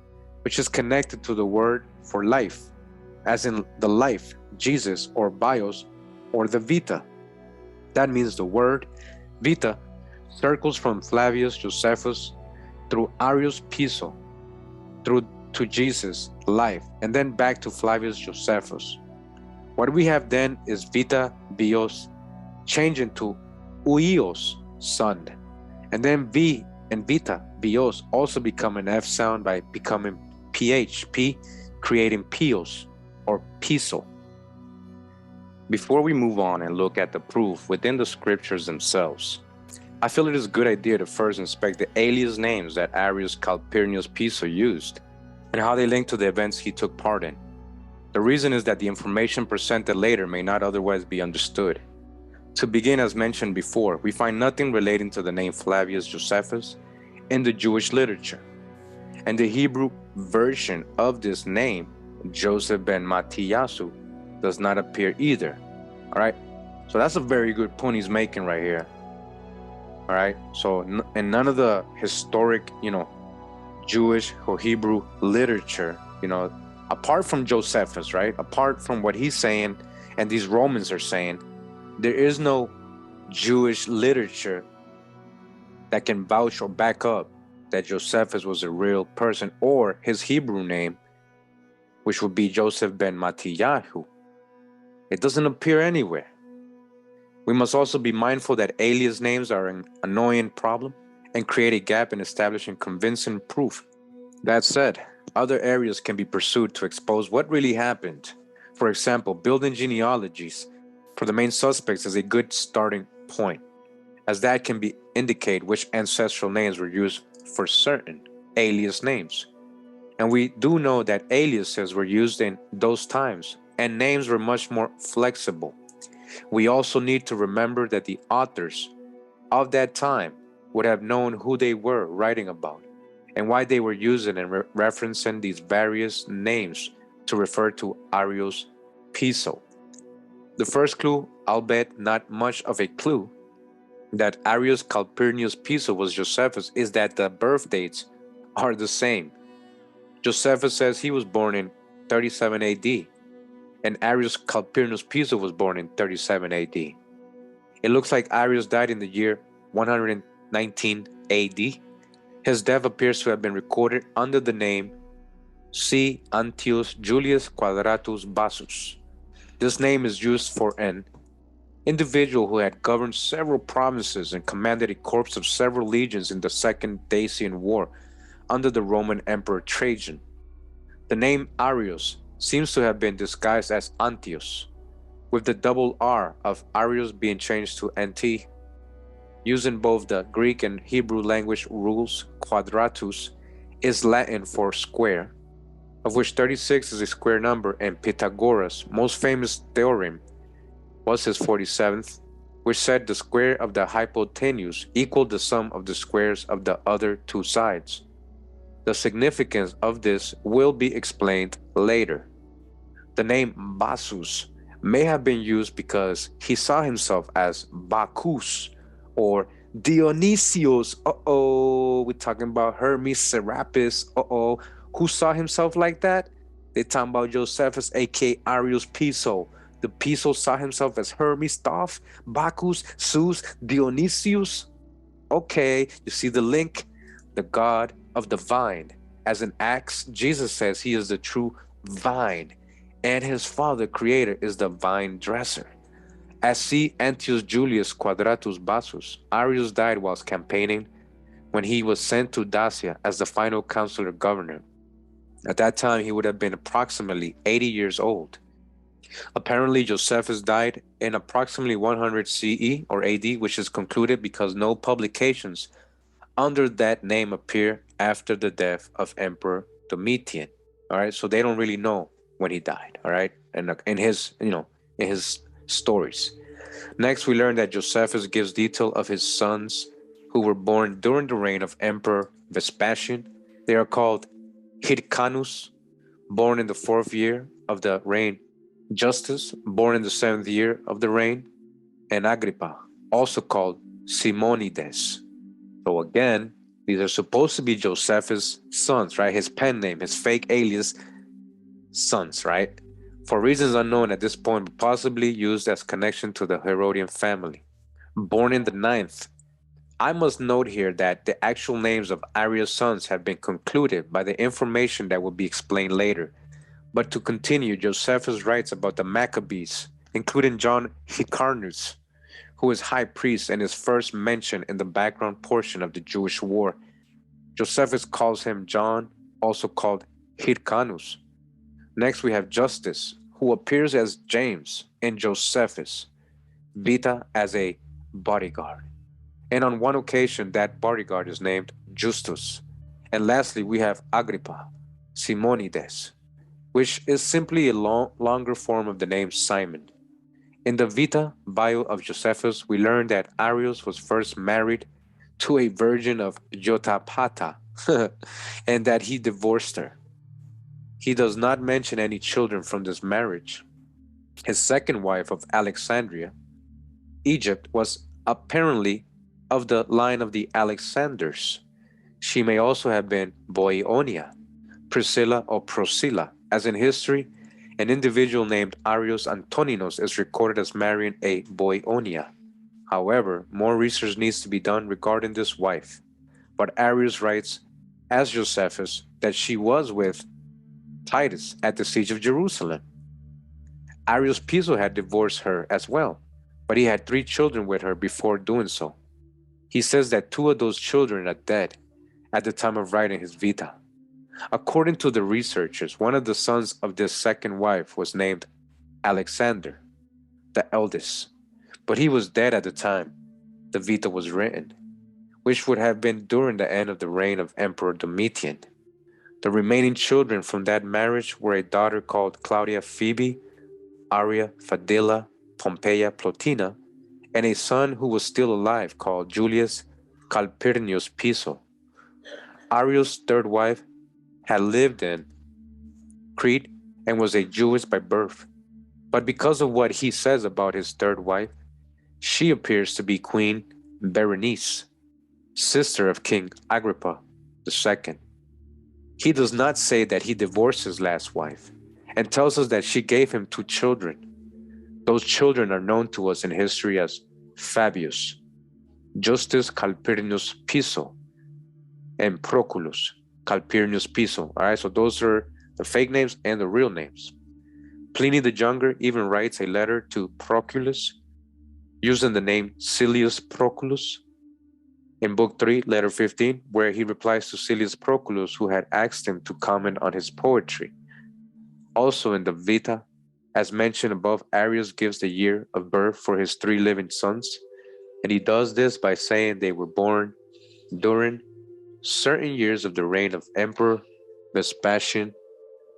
Speaker 2: which is connected to the word for life, as in the life, Jesus, or bios, or the vita. That means the word vita circles from Flavius Josephus through Arius Piso, through to Jesus, life, and then back to Flavius Josephus. What we have then is vita bios changing to huios, son, and then V and vita bios also become an F sound by becoming PH, creating pios or piso. Before we move on and look at the proof within the scriptures themselves, I feel it is a good idea to first inspect the alias names that Arius Calpurnius Piso used and how they link to the events he took part in. The reason is that the information presented later may not otherwise be understood. To begin, as mentioned before, we find nothing relating to the name Flavius Josephus in the Jewish literature, and the Hebrew version of this name, Joseph ben Mattiyasu, does not appear either. All right, so that's a very good point he's making right here. All right. So, and none of the historic, Jewish or Hebrew literature, apart from Josephus, right? Apart from what he's saying and these Romans are saying, there is no Jewish literature that can vouch or back up that Josephus was a real person, or his Hebrew name, which would be Joseph ben Mattiyahu. It doesn't appear anywhere. We must also be mindful that alias names are an annoying problem and create a gap in establishing convincing proof. That said, other areas can be pursued to expose what really happened. For example, building genealogies for the main suspects is a good starting point, as that can indicate which ancestral names were used for certain alias names. And we do know that aliases were used in those times, and names were much more flexible. We also need to remember that the authors of that time would have known who they were writing about and why they were using and referencing these various names to refer to Arius Piso. The first clue, albeit not much of a clue, that Arius Calpurnius Piso was Josephus is that the birth dates are the same. Josephus says he was born in 37 AD, and Arius Calpurnius Piso was born in 37 AD. It looks like Arius died in the year 119 AD. His death appears to have been recorded under the name C. Antius Julius Quadratus Bassus. This name is used for an individual who had governed several provinces and commanded a corps of several legions in the Second Dacian War under the Roman Emperor Trajan. The name Arius seems to have been disguised as Antius, with the double R of Arius being changed to NT. Using both the Greek and Hebrew language rules, quadratus is Latin for square, of which 36 is a square number, and Pythagoras' most famous theorem was his 47th, which said the square of the hypotenuse equaled the sum of the squares of the other two sides. The significance of this will be explained later. The name Bassus may have been used because he saw himself as Bacchus or Dionysius. We're talking about Hermes Serapis. Who saw himself like that? They're talking about Josephus, aka Arius Piso. The Piso saw himself as Hermes Thoth, Bacchus, Zeus, Dionysius. Okay, you see the link? The God of the vine. As in Acts, Jesus says he is the true vine, and his father, creator, is the vine dresser. As C. Antius Julius Quadratus Bassus, Arius died whilst campaigning when he was sent to Dacia as the final consular governor. At that time, he would have been approximately 80 years old. Apparently, Josephus died in approximately 100 CE or AD, which is concluded because no publications under that name appear after the death of Emperor Domitian. All right, so they don't really know when he died. All right, and in his stories. Next, we learn that Josephus gives detail of his sons who were born during the reign of Emperor Vespasian. They are called Hyrcanus, born in the 4th year of the reign, Justus, born in the 7th year of the reign, and Agrippa, also called Simonides. So again, these are supposed to be Josephus' sons, right? His pen name, his fake alias sons, right? For reasons unknown at this point, but possibly used as connection to the Herodian family. Born in the 9th. I must note here that the actual names of Arius' sons have been concluded by the information that will be explained later. But to continue, Josephus writes about the Maccabees, including John Hyrcanus, who is high priest and is first mentioned in the background portion of the Jewish war. Josephus calls him John, also called Hyrcanus. Next we have Justus, who appears as James in Josephus, Vita as a bodyguard. And on one occasion that bodyguard is named Justus. And lastly we have Agrippa, Simonides, which is simply a longer form of the name Simon. In the Vita bio of Josephus, we learn that Arius was first married to a virgin of Jotapata and that he divorced her. He does not mention any children from this marriage. His second wife of Alexandria, Egypt, was apparently of the line of the Alexanders. She may also have been Boionia, Priscilla or Procilla, as in history, an individual named Arrius Antoninus is recorded as marrying a Boionia. However, more research needs to be done regarding this wife, but Arrius writes, as Josephus, that she was with Titus at the siege of Jerusalem. Arius Piso had divorced her as well, but he had 3 children with her before doing so. He says that 2 of those children are dead at the time of writing his Vita. According to the researchers, one of the sons of this second wife was named Alexander, the eldest, but he was dead at the time the Vita was written, which would have been during the end of the reign of Emperor Domitian. The remaining children from that marriage were a daughter called Claudia Phoebe, Aria Fadilla, Pompeia Plotina, and a son who was still alive called Julius Calpurnius Piso. Arius' third wife had lived in Crete and was a Jewess by birth, but because of what he says about his third wife, she appears to be Queen Berenice, sister of King Agrippa II. He does not say that he divorced his last wife, and tells us that she gave him 2 children. Those children are known to us in history as Fabius, Justus Calpurnius Piso, and Proculus Calpurnius Piso. All right, so those are the fake names and the real names. Pliny the Younger even writes a letter to Proculus using the name Silius Proculus in Book 3, Letter 15, where he replies to Silius Proculus, who had asked him to comment on his poetry. Also in the Vita, as mentioned above, Arius gives the year of birth for his 3 living sons, and he does this by saying they were born during certain years of the reign of Emperor Vespasian.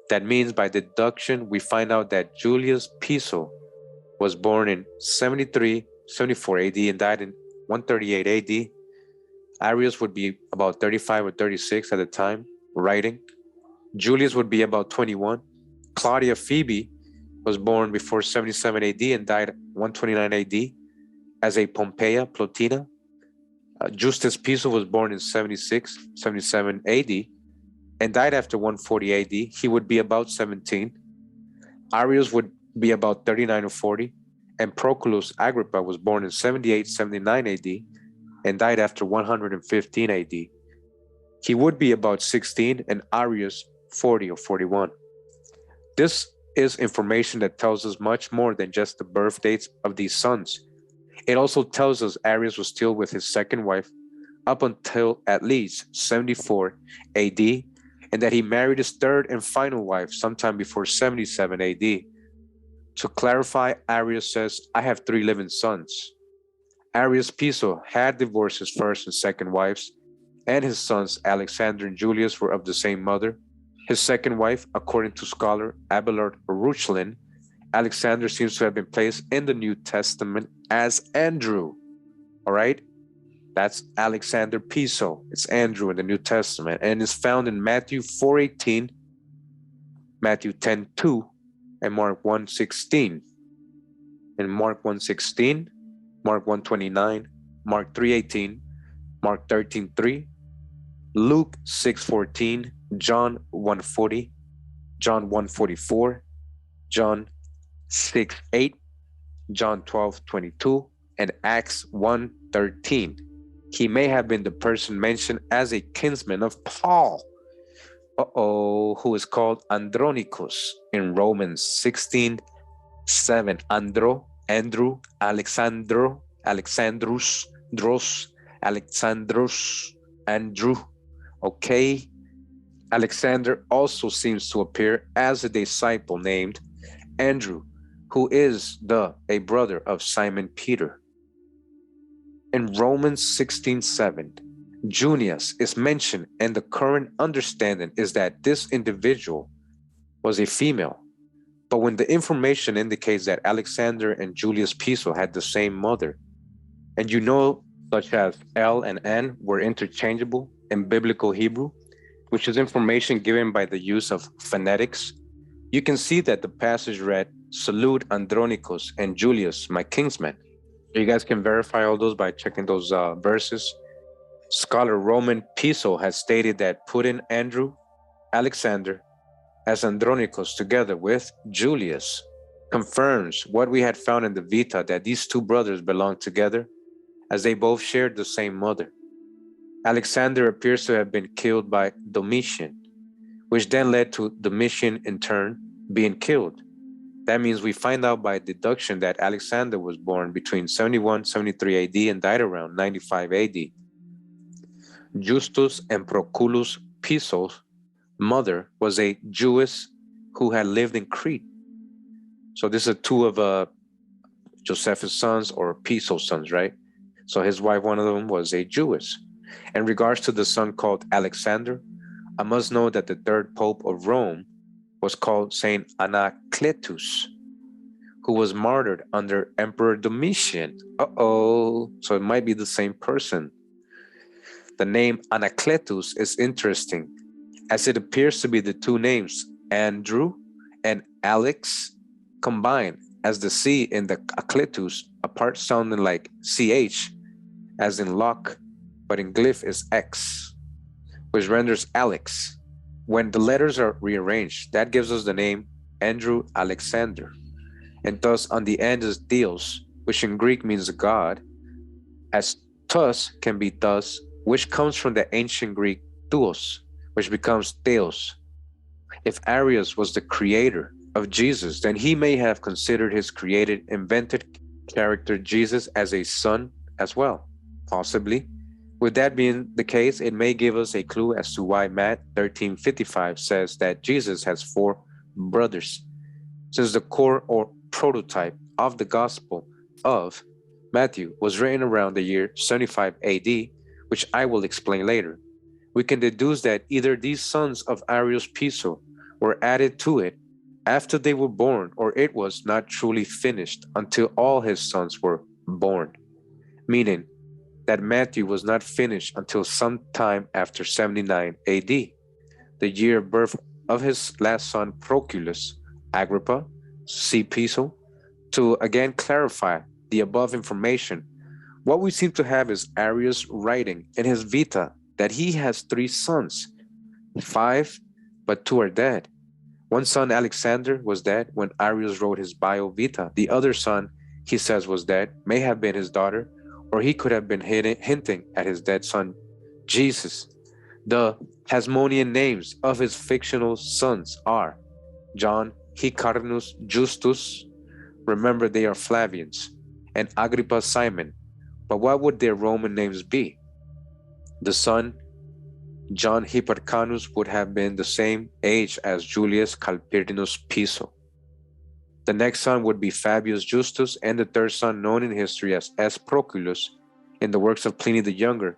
Speaker 2: That means by deduction, we find out that Julius Piso was born in 74 AD and died in 138 AD. Arius would be about 35 or 36 at the time, writing. Julius would be about 21. Claudia Phoebe was born before 77 AD and died 129 AD as a Pompeia Plotina. Justus Piso was born in 77 AD and died after 140 AD. He would be about 17. Arius would be about 39 or 40. And Proculus Agrippa was born in 79 AD and died after 115 AD. He would be about 16 and Arius 40 or 41. This is information that tells us much more than just the birth dates of these sons. It also tells us Arius was still with his second wife up until at least 74 AD, and that he married his third and final wife sometime before 77 AD. To clarify, Arius says, I have 3 living sons. Arius Piso had divorced his first and second wives, and his sons Alexander and Julius were of the same mother. His second wife, according to scholar Abelard Ruchlin, Alexander seems to have been placed in the New Testament as Andrew. All right? That's Alexander Piso. It's Andrew in the New Testament, and is found in Matthew 4:18, Matthew 10:2, and Mark 1:16. In Mark 1:16, Mark 1:29, Mark 3:18, Mark 13:3, Luke 6:14, John 1:40, John 1:44, John 6:8, John 12:22, and Acts 1:13. He may have been the person mentioned as a kinsman of Paul, who is called Andronicus in Romans 16:7. Andrew, Alexandro, Alexandrus, Alexandrus, Andrew. Okay. Alexander also seems to appear as a disciple named Andrew, who is a brother of Simon Peter. In Romans 16:7, Junius is mentioned, and the current understanding is that this individual was a female. But when the information indicates that Alexander and Julius Piso had the same mother, and such as L and N were interchangeable in biblical Hebrew, which is information given by the use of phonetics, you can see that the passage read, Salute Andronicus and Julius, my kinsmen. You guys can verify all those by checking those verses. Scholar Roman Piso has stated that putting Andrew, Alexander, as Andronicus together with Julius confirms what we had found in the Vita, that these two brothers belonged together as they both shared the same mother. Alexander appears to have been killed by Domitian, which then led to Domitian in turn being killed. That means we find out by deduction that Alexander was born between 71, 73 AD and died around 95 AD. Justus and Proculus Piso's mother was a Jewess who had lived in Crete. So this is two of Josephus' sons, or Piso's sons, right? So his wife, one of them, was a Jewess. In regards to the son called Alexander, I must know that the third pope of Rome was called Saint Anacletus, who was martyred under Emperor Domitian. So it might be the same person. The name Anacletus is interesting, as it appears to be the two names Andrew and Alex combined, as the C in the Acletus, a part sounding like CH, as in lock, but in glyph is X, which renders Alex. When the letters are rearranged, that gives us the name Andrew Alexander, and thus on the end is Theos, which in Greek means God, as thus can be thus, which comes from the ancient Greek thuos, which becomes Theos. If Arius was the creator of Jesus, then he may have considered his created, invented character Jesus as a son as well, possibly. With that being the case, it may give us a clue as to why Matt 13:55 says that Jesus has 4 brothers, since the core or prototype of the Gospel of Matthew was written around the year 75 AD, which I will explain later. We can deduce that either these sons of Arius Piso were added to it after they were born, or it was not truly finished until all his sons were born, meaning that Matthew was not finished until sometime after 79 AD, the year of birth of his last son Proculus Agrippa, C. Piso. To again clarify the above information, what we seem to have is Arius writing in his Vita that he has 3 sons, 5, but 2 are dead. One son, Alexander, was dead when Arius wrote his Bio Vita. The other son, he says, was dead, may have been his daughter, or he could have been hinting at his dead son, Jesus. The Hasmonean names of his fictional sons are John, Hyrcanus, Justus, remember they are Flavians, and Agrippa Simon. But what would their Roman names be? The son, John Hyrcanus, would have been the same age as Julius Calpurnius Piso. The next son would be Fabius Justus, and the third son, known in history as S. Proculus, in the works of Pliny the Younger,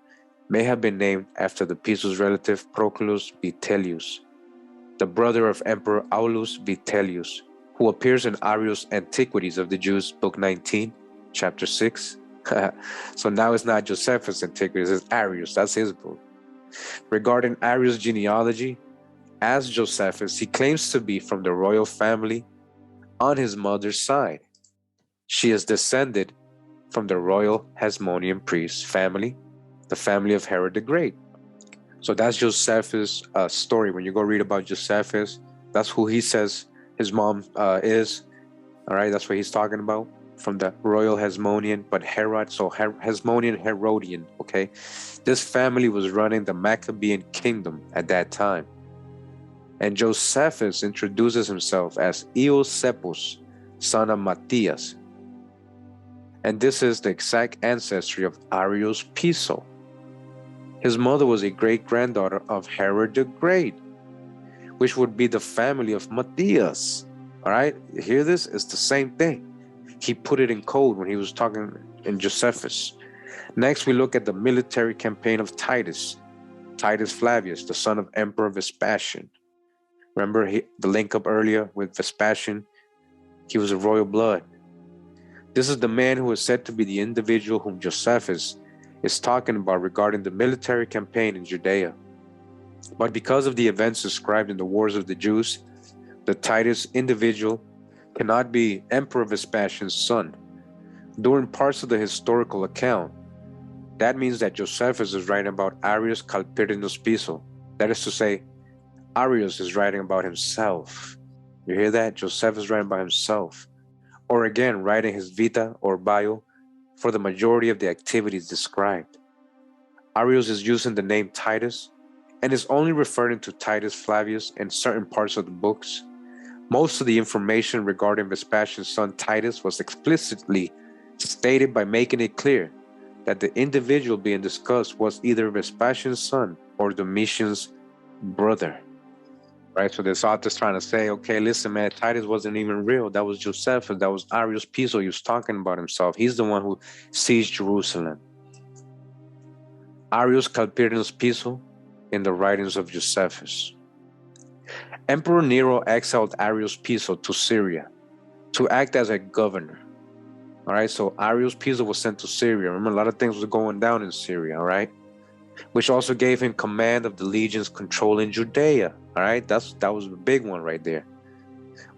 Speaker 2: may have been named after the Piso's relative Proculus Vitellius, the brother of Emperor Aulus Vitellius, who appears in Arrius Antiquities of the Jews, Book 19, Chapter 6. So now it's not Josephus Antiquities, it's Arrius, that's his book. Regarding Arius' genealogy, as Josephus, he claims to be from the royal family on his mother's side. She is descended from the royal Hasmonean priest family, the family of Herod the Great. So that's Josephus' story. When you go read about Josephus, that's who he says his mom is. All right, that's what he's talking about, from the royal Hasmonean, but Herod, so Hasmonean, Herodian, okay? This family was running the Maccabean kingdom at that time. And Josephus introduces himself as Eusebus, son of Matthias. And this is the exact ancestry of Arius Piso. His mother was a great-granddaughter of Herod the Great, which would be the family of Matthias. All right, you hear this? It's the same thing. He put it in code when he was talking in Josephus. Next, we look at the military campaign of Titus Flavius, the son of Emperor Vespasian. Remember the link up earlier with Vespasian? He was of royal blood. This is the man who is said to be the individual whom Josephus is talking about regarding the military campaign in Judea. But because of the events described in the Wars of the Jews, the Titus individual cannot be Emperor Vespasian's son. During parts of the historical account, that means that Josephus is writing about Arius Calpurnius Piso. That is to say, Arius is writing about himself. You hear that? Josephus is writing about himself. Or again, writing his vita or bio for the majority of the activities described. Arius is using the name Titus and is only referring to Titus Flavius in certain parts of the books. Most of the information regarding Vespasian's son Titus was explicitly stated by making it clear that the individual being discussed was either Vespasian's son or Domitian's brother. Right, so this author's trying to say, okay, listen, man, Titus wasn't even real. That was Josephus. That was Arius Piso. He was talking about himself. He's the one who seized Jerusalem. Arius Calpurnius Piso in the writings of Josephus. Emperor Nero exiled Arius Piso to Syria to act as a governor. All right, so Arius Piso was sent to Syria. Remember, a lot of things were going down in Syria, all right? Which also gave him command of the legions controlling Judea. All right, that was a big one right there.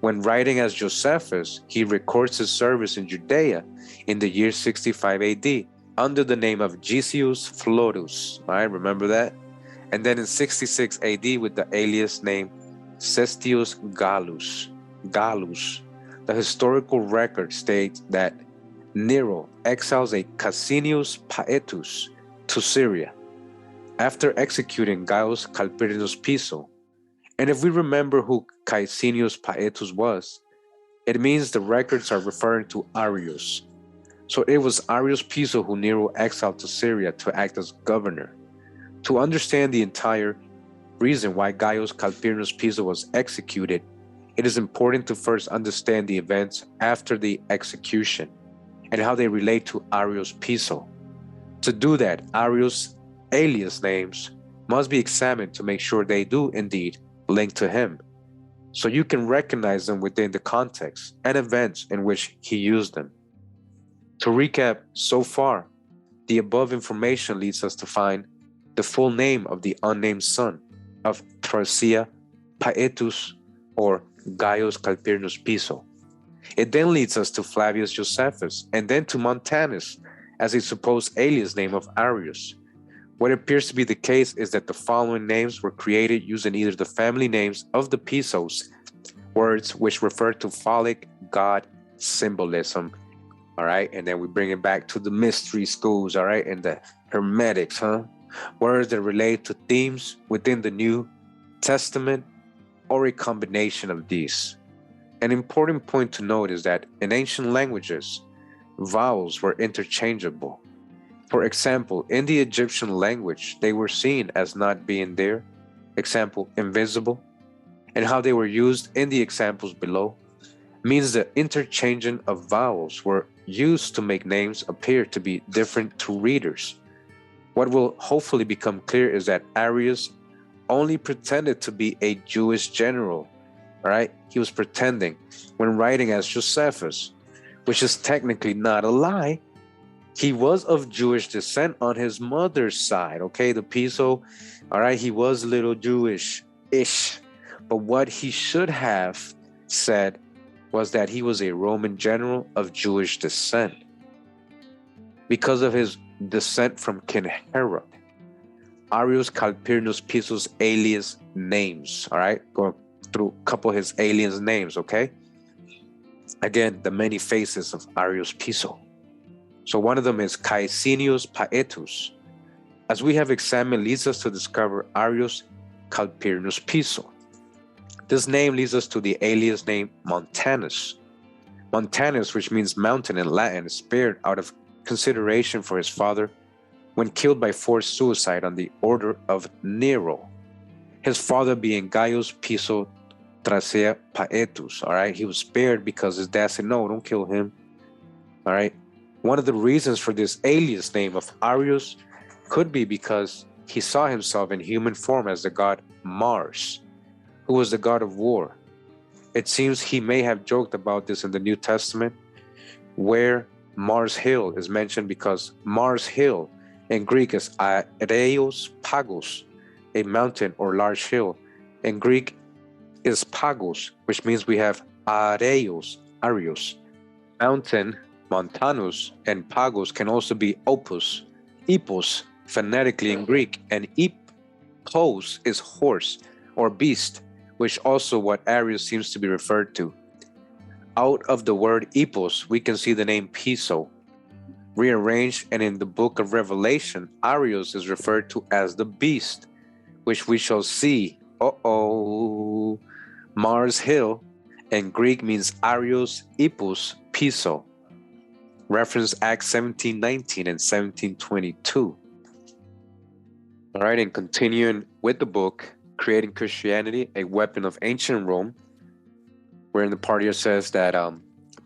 Speaker 2: When writing as Josephus, he records his service in Judea in the year 65 AD under the name of Gesius Florus. All right, remember that? And then in 66 AD with the alias name Cestius Gallus. The historical record states that Nero exiles a Caecinius Paetus to Syria after executing Gaius Calpurnius Piso. And if we remember who Caecinius Paetus was, it means the records are referring to Arius. So it was Arius Piso who Nero exiled to Syria to act as governor. To understand the entire reason why Gaius Calpurnius Piso was executed, it is important to first understand the events after the execution and how they relate to Arius Piso. To do that, Arius' alias names must be examined to make sure they do indeed link to him, so you can recognize them within the context and events in which he used them. To recap so far, the above information leads us to find the full name of the unnamed son of Thrasea Paetus or Gaius Calpurnius Piso. It then leads us to Flavius Josephus and then to Montanus as a supposed alias name of Arius. What appears to be the case is that the following names were created using either the family names of the Pisos, words which refer to phallic god symbolism, all right? And then we bring it back to the mystery schools, all right? And the Hermetics, words that relate to themes within the New Testament or a combination of these. An important point to note is that in ancient languages, vowels were interchangeable. For example, in the Egyptian language, they were seen as not being there, example, invisible, and how they were used in the examples below means the interchanging of vowels were used to make names appear to be different to readers. What will hopefully become clear is that Arius only pretended to be a Jewish general, all right? He was pretending when writing as Josephus, which is technically not a lie. He was of Jewish descent on his mother's side, okay? The Piso, all right, he was a little Jewish-ish. But what he should have said was that he was a Roman general of Jewish descent because of his descent from King Herod. Arius Calpurnius Piso's alias names, all right? Going through a couple of his alias names, okay? Again, the many faces of Arius Piso. So one of them is Caecinius Paetus. As we have examined, leads us to discover Arius Calpurnius Piso. This name leads us to the alias name Montanus. Montanus, which means mountain in Latin, is spared out of consideration for his father when killed by forced suicide on the order of Nero. His father being Gaius Piso Thrasea Paetus, all right? He was spared because his dad said, no, don't kill him, all right? One of the reasons for this alias name of Arius could be because he saw himself in human form as the god Mars, who was the god of war. It seems he may have joked about this in the New Testament, where Mars Hill is mentioned because Mars Hill in Greek is Arius Pagos, a mountain or large hill. In Greek is Pagos, which means we have Arius, mountain, Montanus, and Pagos can also be opus, epos, phonetically in Greek, and epos is horse or beast, which also what Arius seems to be referred to. Out of the word epos, we can see the name Piso, rearranged, and in the book of Revelation, Arius is referred to as the beast, which we shall see, Mars Hill, and Greek means Arius Epos Piso. Reference Acts 17:19 and 17:22. All right, and continuing with the book, Creating Christianity, a Weapon of Ancient Rome, wherein the part here says that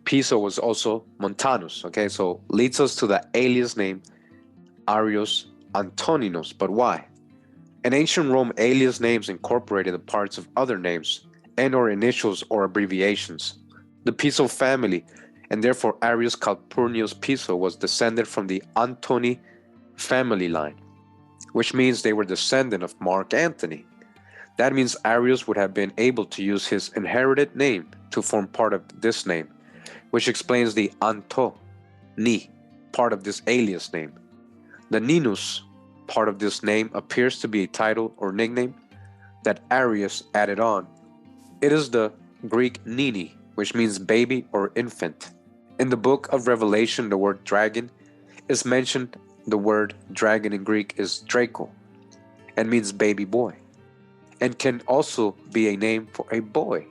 Speaker 2: Piso was also Montanus, okay? So leads us to the alias name Arius Antoninus, but why? In ancient Rome, alias names incorporated the parts of other names and or initials or abbreviations. The Piso family, and therefore Arius Calpurnius Piso, was descended from the Antony family line, which means they were descendant of Mark Antony. That means Arius would have been able to use his inherited name to form part of this name, which explains the Antoni part of this alias name. The Ninus part of this name appears to be a title or nickname that Arius added on. It is the Greek nini, which means baby or infant. In the book of Revelation, the word dragon is mentioned. The word dragon in Greek is Draco and means baby boy, and can also be a name for a boy.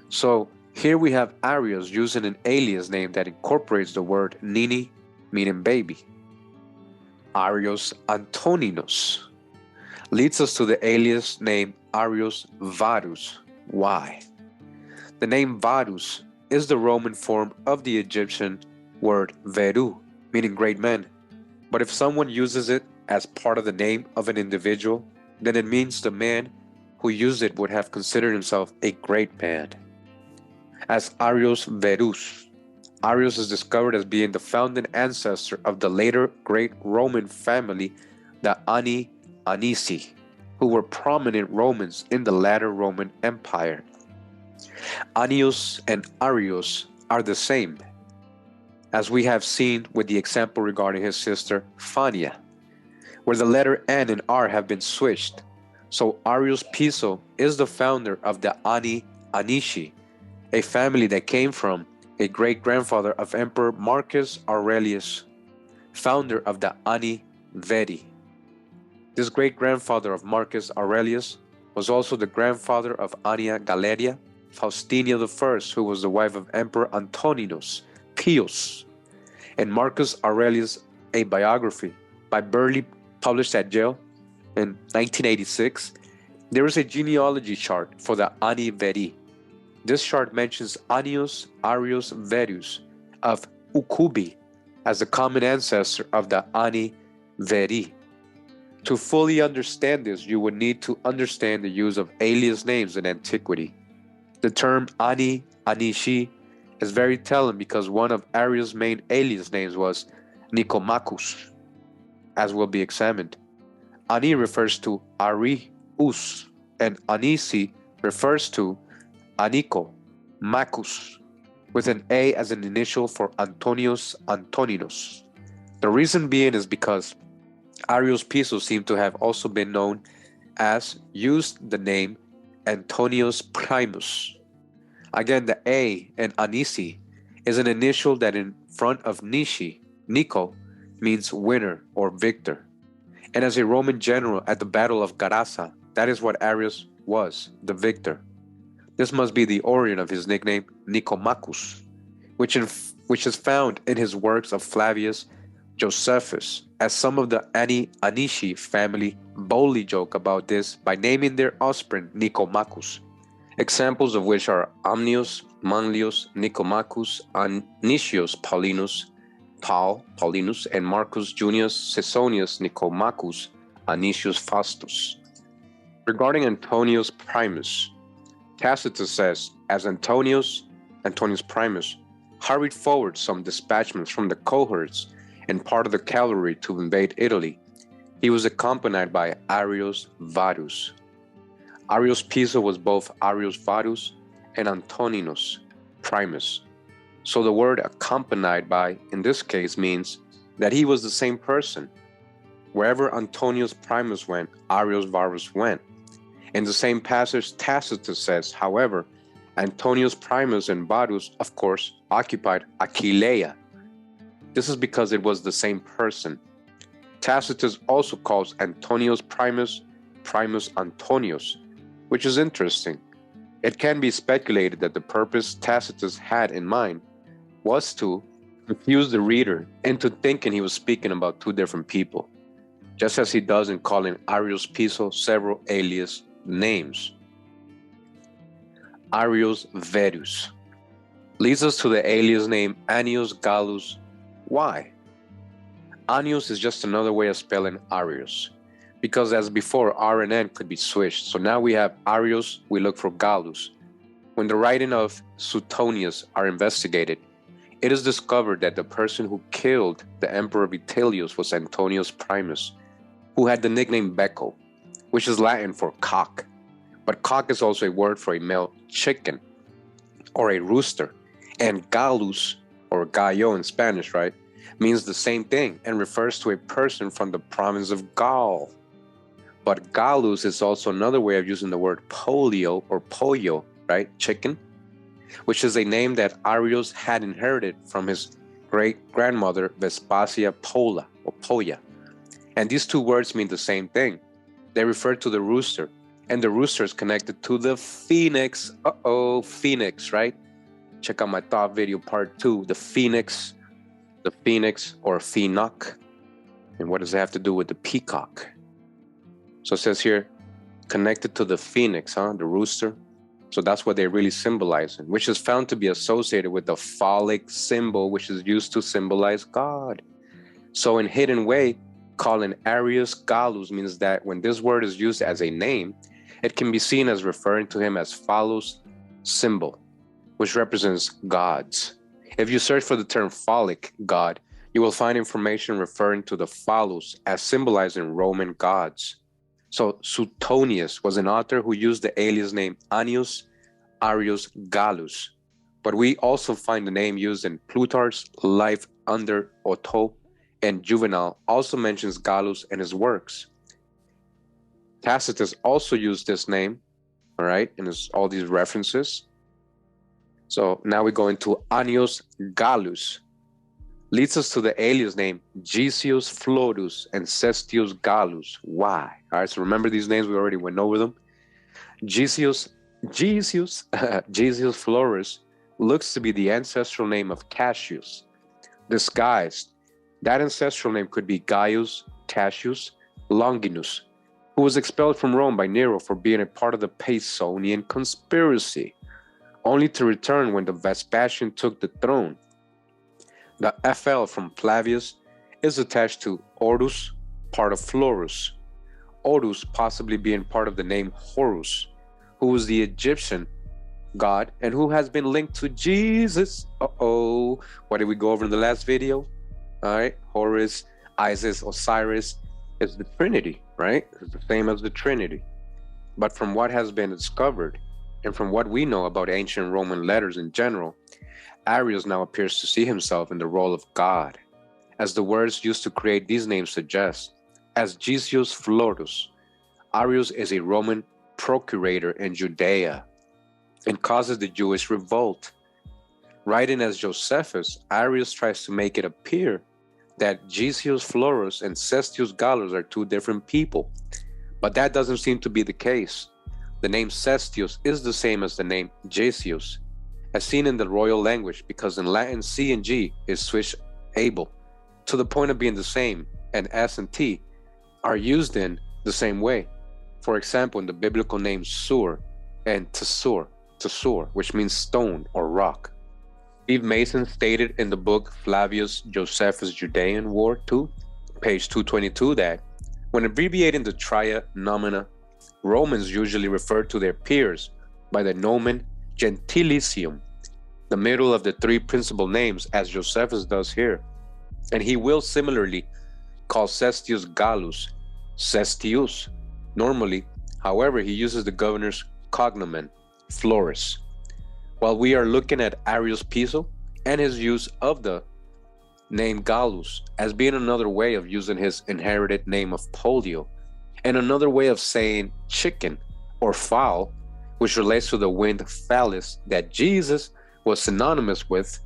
Speaker 2: So here we have Arius using an alias name that incorporates the word nini, meaning baby. Arius Antoninus leads us to the alias name Arius Varus. Why? The name Varus is the Roman form of the Egyptian word Veru, meaning great man. But if someone uses it as part of the name of an individual, then it means the man who used it would have considered himself a great man. As Arius Verus, Arius is discovered as being the founding ancestor of the later great Roman family, the Anisi, who were prominent Romans in the latter Roman Empire. Annius and Arius are the same, as we have seen with the example regarding his sister Fania, where the letter N and R have been switched. So Arius Piso is the founder of the Anishi, a family that came from a great-grandfather of Emperor Marcus Aurelius, founder of the Ani Veri. This great-grandfather of Marcus Aurelius was also the grandfather of Annia Galeria, Faustina I, who was the wife of Emperor Antoninus Pius, and Marcus Aurelius, a biography by Burley, published at Yale in 1986. There is a genealogy chart for the Ani Veri. This chart mentions Annius Arius Verus of Ucubi as the common ancestor of the Ani Veri. To fully understand this, you would need to understand the use of alias names in antiquity. The term Ani, Anishi is very telling because one of Arius' main alias names was Nicomachus, as will be examined. Ani refers to Arius, and Anisi refers to Anico, Macus, with an A as an initial for Antonius Antoninus. The reason being is because Arius Piso seemed to have also been known as used the name Antonius Primus. Again, the A in Anisi is an initial that in front of Nico, means winner or victor. And as a Roman general at the Battle of Gerasa, that is what Arius was, the victor. This must be the origin of his nickname Nicomachus, which is found in his works of Flavius Josephus, as some of the Anishi family boldly joke about this by naming their offspring Nicomachus, examples of which are Amnius, Manlius, Nicomachus, Anicius Paulinus, and Marcus Junius Caesonius Nicomachus, Anicius Faustus. Regarding Antonius Primus, Tacitus says, as Antonius Primus hurried forward some dispatchments from the cohorts and part of the cavalry to invade Italy, he was accompanied by Arius Varus. Arius Piso was both Arius Varus and Antoninus Primus. So the word accompanied by, in this case, means that he was the same person. Wherever Antonius Primus went, Arrius Varus went. In the same passage, Tacitus says, however, Antonius Primus and Varus, of course, occupied Aquileia. This is because it was the same person. Tacitus also calls Antonius Primus, Primus Antonius, which is interesting. It can be speculated that the purpose Tacitus had in mind was to confuse the reader into thinking he was speaking about two different people, just as he does in calling Arius Piso several alias names. Arius Verus leads us to the alias name Annius Gallus. Why? Annius is just another way of spelling Arius, because as before, R and N could be switched. So now we have Arius, we look for Gallus. When the writing of Suetonius are investigated, it is discovered that the person who killed the Emperor Vitellius was Antonius Primus, who had the nickname Becco, which is Latin for cock. But cock is also a word for a male chicken or a rooster. And Gallus, or gallo in Spanish, right, means the same thing and refers to a person from the province of Gaul. But Gallus is also another way of using the word polio or pollo, right, chicken, which is a name that Arius had inherited from his great-grandmother Vespasia Pola, or Polla. And these two words mean the same thing. They refer to the rooster, and the rooster is connected to the phoenix. Phoenix, right? Check out my thought video part 2, the phoenix or phoenix. And what does it have to do with the peacock? So it says here, connected to the phoenix, the rooster. So that's what they really symbolize, which is found to be associated with the phallic symbol, which is used to symbolize God. So in hidden way, calling Arius Gallus means that when this word is used as a name, it can be seen as referring to him as phallus symbol, which represents gods. If you search for the term phallic god, you will find information referring to the phallus as symbolizing Roman gods. So Suetonius was an author who used the alias name Annius Arius Gallus, but we also find the name used in Plutarch's Life under Otto, and Juvenal also mentions Gallus in his works. Tacitus also used this name, all right, in all these references. So now we go into Annius Gallus. Leads us to the alias name Gesius Florus and Cestius Gallus. Why? All right, so remember these names, we already went over them. Gesius Florus looks to be the ancestral name of Cassius. Disguised, that ancestral name could be Gaius Cassius Longinus, who was expelled from Rome by Nero for being a part of the Pisonian conspiracy, only to return when the Vespasian took the throne. The FL from Flavius is attached to Orus, part of Florus. Orus possibly being part of the name Horus, who was the Egyptian god and who has been linked to Jesus. What did we go over in the last video? All right, Horus, Isis, Osiris is the Trinity, right? It's the same as the Trinity. But from what has been discovered and from what we know about ancient Roman letters in general, Arius now appears to see himself in the role of God, as the words used to create these names suggest. As Gesius Florus, Arius is a Roman procurator in Judea and causes the Jewish revolt. Writing as Josephus, Arius tries to make it appear that Gesius Florus and Cestius Gallus are two different people, but that doesn't seem to be the case. The name Cestius is the same as the name Gesius, as seen in the royal language, because in Latin C and G is switchable to the point of being the same, and S and T are used in the same way. For example, in the biblical names Sur and Tesur, which means stone or rock. Steve Mason stated in the book Flavius Josephus Judean War 2, page 222, that when abbreviating the tria nomina, Romans usually refer to their peers by the nomen gentilicium, the middle of the three principal names, as Josephus does here. And he will similarly call Cestius Gallus Cestius normally. However, he uses the governor's cognomen, Florus. While we are looking at Arius Piso, and his use of the name Gallus as being another way of using his inherited name of polio, and another way of saying chicken or fowl, which relates to the wind phallus that Jesus was synonymous with.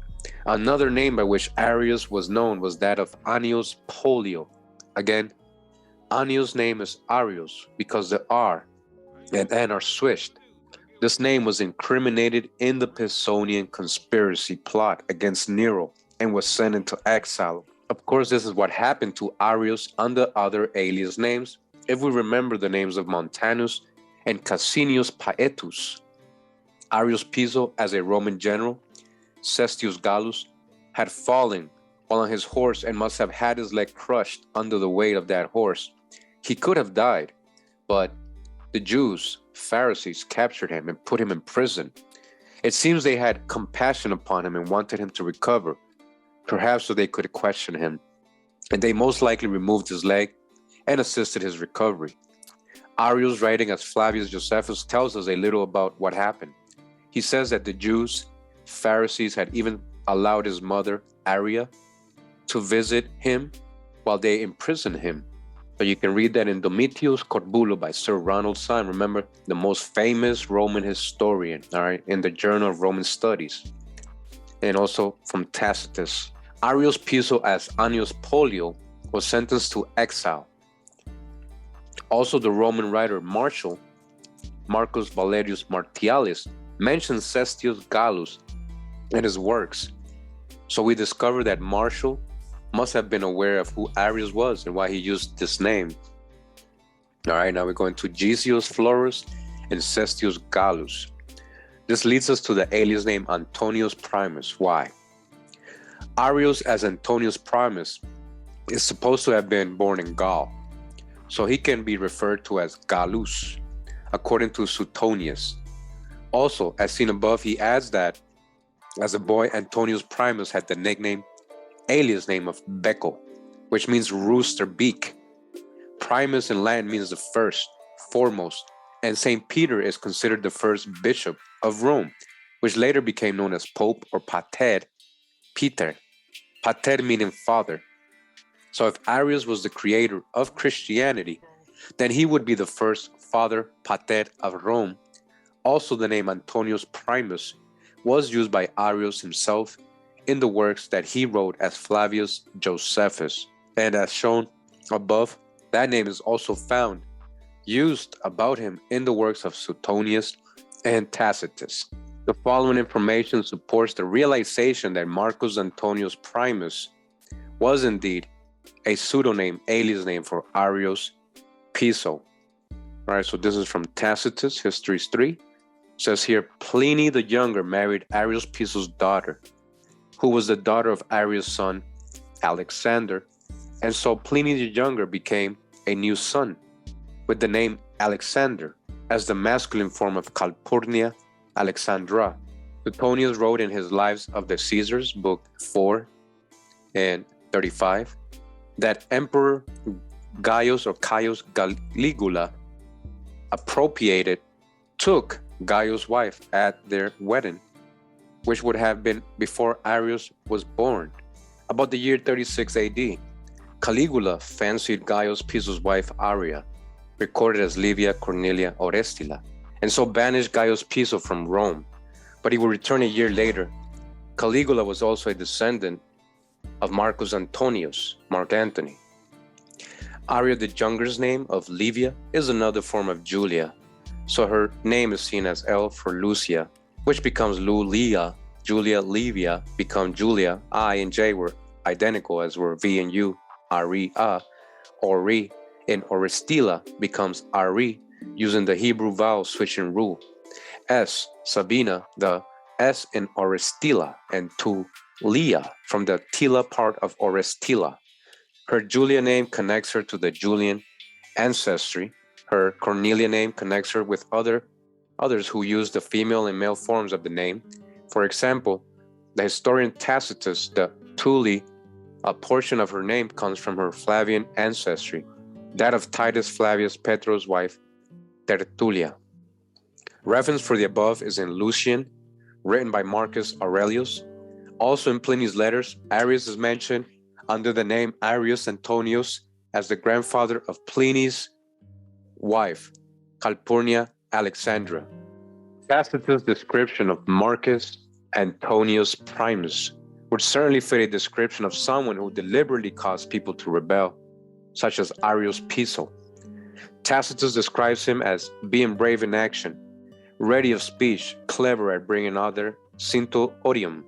Speaker 2: Another name by which Arius was known was that of Annius Polio. Again, Annius' name is Arius because the R and N are switched. This name was incriminated in the Pisonian conspiracy plot against Nero and was sent into exile. Of course, this is what happened to Arius under other alias names, if we remember the names of Montanus and Cassinius Paetus. Arius Piso, as a Roman general, Sestius Gallus, had fallen while on his horse and must have had his leg crushed under the weight of that horse. He could have died, but the Jews, Pharisees, captured him and put him in prison. It seems they had compassion upon him and wanted him to recover, perhaps so they could question him, and they most likely removed his leg and assisted his recovery. Arius, writing as Flavius Josephus, tells us a little about what happened. He says that the Jews, Pharisees, had even allowed his mother, Aria, to visit him while they imprisoned him. So you can read that in Domitius Corbulo by Sir Ronald Syme, remember, the most famous Roman historian, all right, in the Journal of Roman Studies, and also from Tacitus. Arius Piso, as Annius Polio, was sentenced to exile. Also, the Roman writer Martial, Marcus Valerius Martialis, mentions Sestius Gallus in his works. So we discover that Martial must have been aware of who Arius was and why he used this name. All right, now we're going to Gesius Florus and Sestius Gallus. This leads us to the alias name Antonius Primus. Why? Arius, as Antonius Primus, is supposed to have been born in Gaul, so he can be referred to as Gallus, according to Suetonius. Also, as seen above, he adds that as a boy, Antonius Primus had the nickname, alias name of Becco, which means rooster beak. Primus in Latin means the first, foremost, and St. Peter is considered the first bishop of Rome, which later became known as Pope or Pater, Peter. Pater meaning father. So if Arius was the creator of Christianity, then he would be the first father Pater of Rome. Also, the name Antonius Primus was used by Arius himself in the works that he wrote as Flavius Josephus. And as shown above, that name is also found used about him in the works of Suetonius and Tacitus. The following information supports the realization that Marcus Antonius Primus was indeed a pseudonym, alias name for Arius Piso. All right, so this is from Tacitus, Histories 3. It says here, Pliny the Younger married Arius Piso's daughter, who was the daughter of Arius' son, Alexander, and so Pliny the Younger became a new son with the name Alexander as the masculine form of Calpurnia Alexandra. Suetonius wrote in his Lives of the Caesars, book 4 and 35, that Emperor Gaius or Caius Caligula took Gaius' wife at their wedding, which would have been before Arius was born, about the year 36 AD. Caligula fancied Gaius Piso's wife Aria, recorded as Livia Cornelia Orestilla, and so banished Gaius Piso from Rome, but he would return a year later. Caligula was also a descendant of Marcus Antonius, Mark Antony. Aria the Younger's name of Livia is another form of Julia, so her name is seen as L for Lucia, which becomes Lulia. Julia, Livia become Julia. I and J were identical, as were V and U. Aria, Ori, and Orestilla becomes Ari, using the Hebrew vowel switching rule. S, Sabina, the S in Orestilla, and to Leah from the Tila part of Orestilla. Her Julia name connects her to the Julian ancestry. Her Cornelia name connects her with others who use the female and male forms of the name. For example, the historian Tacitus, the Tuli, a portion of her name comes from her Flavian ancestry, that of Titus Flavius Petro's wife, Tertulia. Reference for the above is in Lucian, written by Marcus Aurelius. Also in Pliny's letters, Arius is mentioned under the name Arrius Antonius as the grandfather of Pliny's wife, Calpurnia Alexandra. Tacitus' description of Marcus Antonius Primus would certainly fit a description of someone who deliberately caused people to rebel, such as Arius Piso. Tacitus describes him as being brave in action, ready of speech, clever at bringing other cinto odium,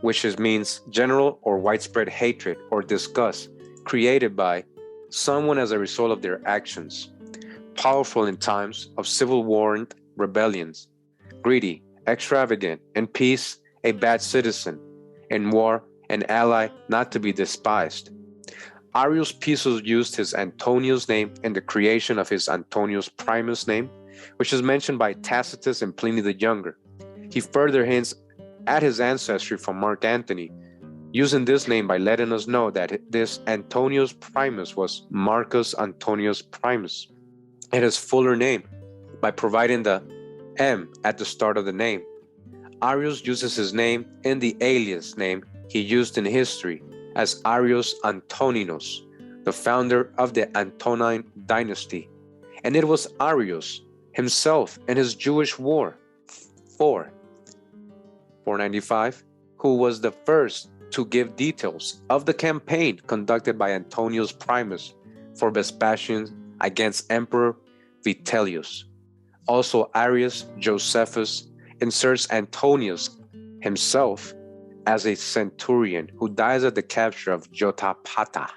Speaker 2: which means general or widespread hatred or disgust created by someone as a result of their actions, powerful in times of civil war and rebellions, greedy, extravagant, in peace, a bad citizen, in war, an ally not to be despised. Arius Piso used his Antonius name in the creation of his Antonius Primus name, which is mentioned by Tacitus and Pliny the Younger. He further hints at his ancestry from Mark Antony, using this name by letting us know that this Antonius Primus was Marcus Antonius Primus, and his fuller name, by providing the M at the start of the name. Arius uses his name in the alias name he used in history as Arius Antoninus, the founder of the Antonine dynasty, and it was Arius himself in his Jewish War 495, who was the first to give details of the campaign conducted by Antonius Primus for Vespasian against Emperor Vitellius. Also, Flavius Josephus inserts Antonius himself as a centurion who dies at the capture of Jotapata.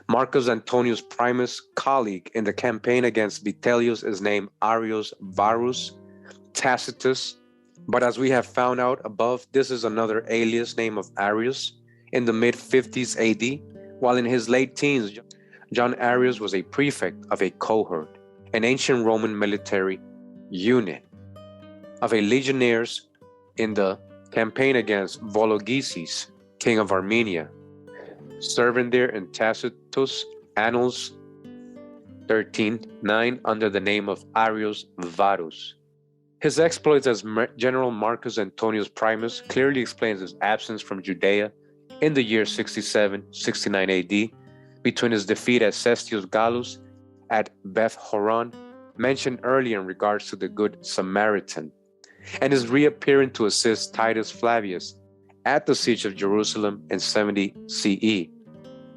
Speaker 2: Marcus Antonius Primus' colleague in the campaign against Vitellius is named Arius Varus Tacitus, but as we have found out above, this is another alias name of Arius in the mid-50s AD, while in his late teens, John Arius was a prefect of a cohort, an ancient Roman military unit of a legionnaires in the campaign against Vologeses, king of Armenia, serving there in Tacitus' Annals 13:9 under the name of Arius Varus. His exploits as General Marcus Antonius Primus clearly explains his absence from Judea in the year 67-69 AD between his defeat at Cestius Gallus at Beth Horon, mentioned earlier in regards to the Good Samaritan, and his reappearing to assist Titus Flavius at the siege of Jerusalem in 70 CE.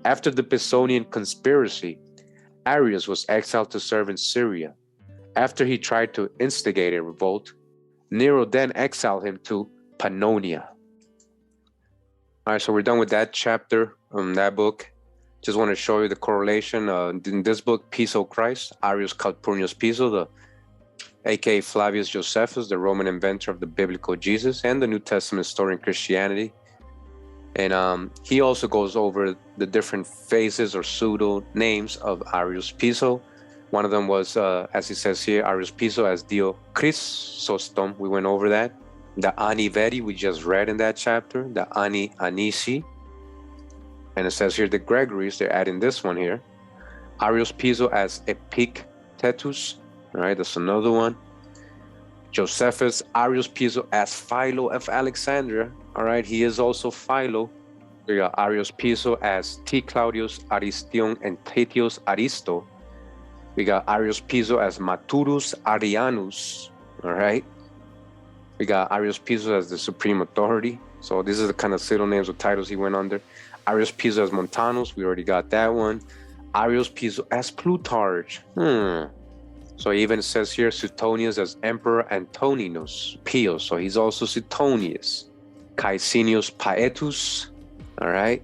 Speaker 2: After the Pisonian conspiracy, Arius was exiled to serve in Syria. After he tried to instigate a revolt, Nero then exiled him to Pannonia. All right, so we're done with that chapter, that book. Just want to show you the correlation. In this book, Piso Christ, Arius Calpurnius Piso, aka Flavius Josephus, the Roman inventor of the biblical Jesus and the New Testament story in Christianity. And he also goes over the different phases or pseudo names of Arius Piso. One of them was, as he says here, Arius Piso as Dio Chrysostom. We went over that. The Ani Veri, we just read in that chapter. The Ani Anisi. And it says here the Gregories, they're adding this one here. Arius Piso as Epictetus. All right, that's another one. Josephus, Arius Piso as Philo of Alexandria. All right, he is also Philo. We got Arius Piso as T. Claudius Aristion and Titius Aristo. We got Arius Piso as Maturus Arianus. All right. We got Arius Piso as the supreme authority. So this is the kind of pseudonyms or titles he went under. Arius Piso as Montanus. We already got that one. Arius Piso as Plutarch. So he even says here Suetonius as Emperor Antoninus Pius. So he's also Suetonius. Caecinius Paetus. All right.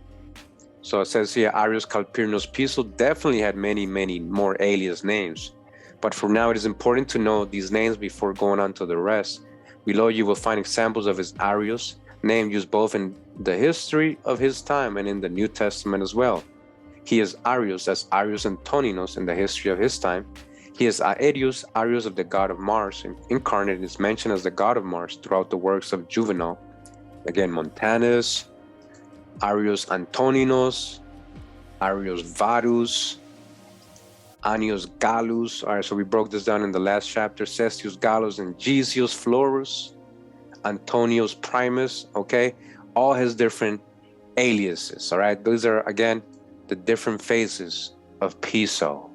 Speaker 2: So it says here Arius Calpurnius Piso definitely had many, many more alias names. But for now, it is important to know these names before going on to the rest. Below you will find examples of his Arius name used both in the history of his time and in the New Testament as well. He is Arius as Arius Antoninus in the history of his time. He is Aetius, Arius of the god of Mars, incarnate is mentioned as the god of Mars throughout the works of Juvenal. Again, Montanus, Arius Antoninus, Arius Varus, Annius Gallus. All right, so we broke this down in the last chapter. Cestius Gallus and Gesius Florus, Antonius Primus. Okay, all has different aliases, all right? These are, again, the different phases of Piso.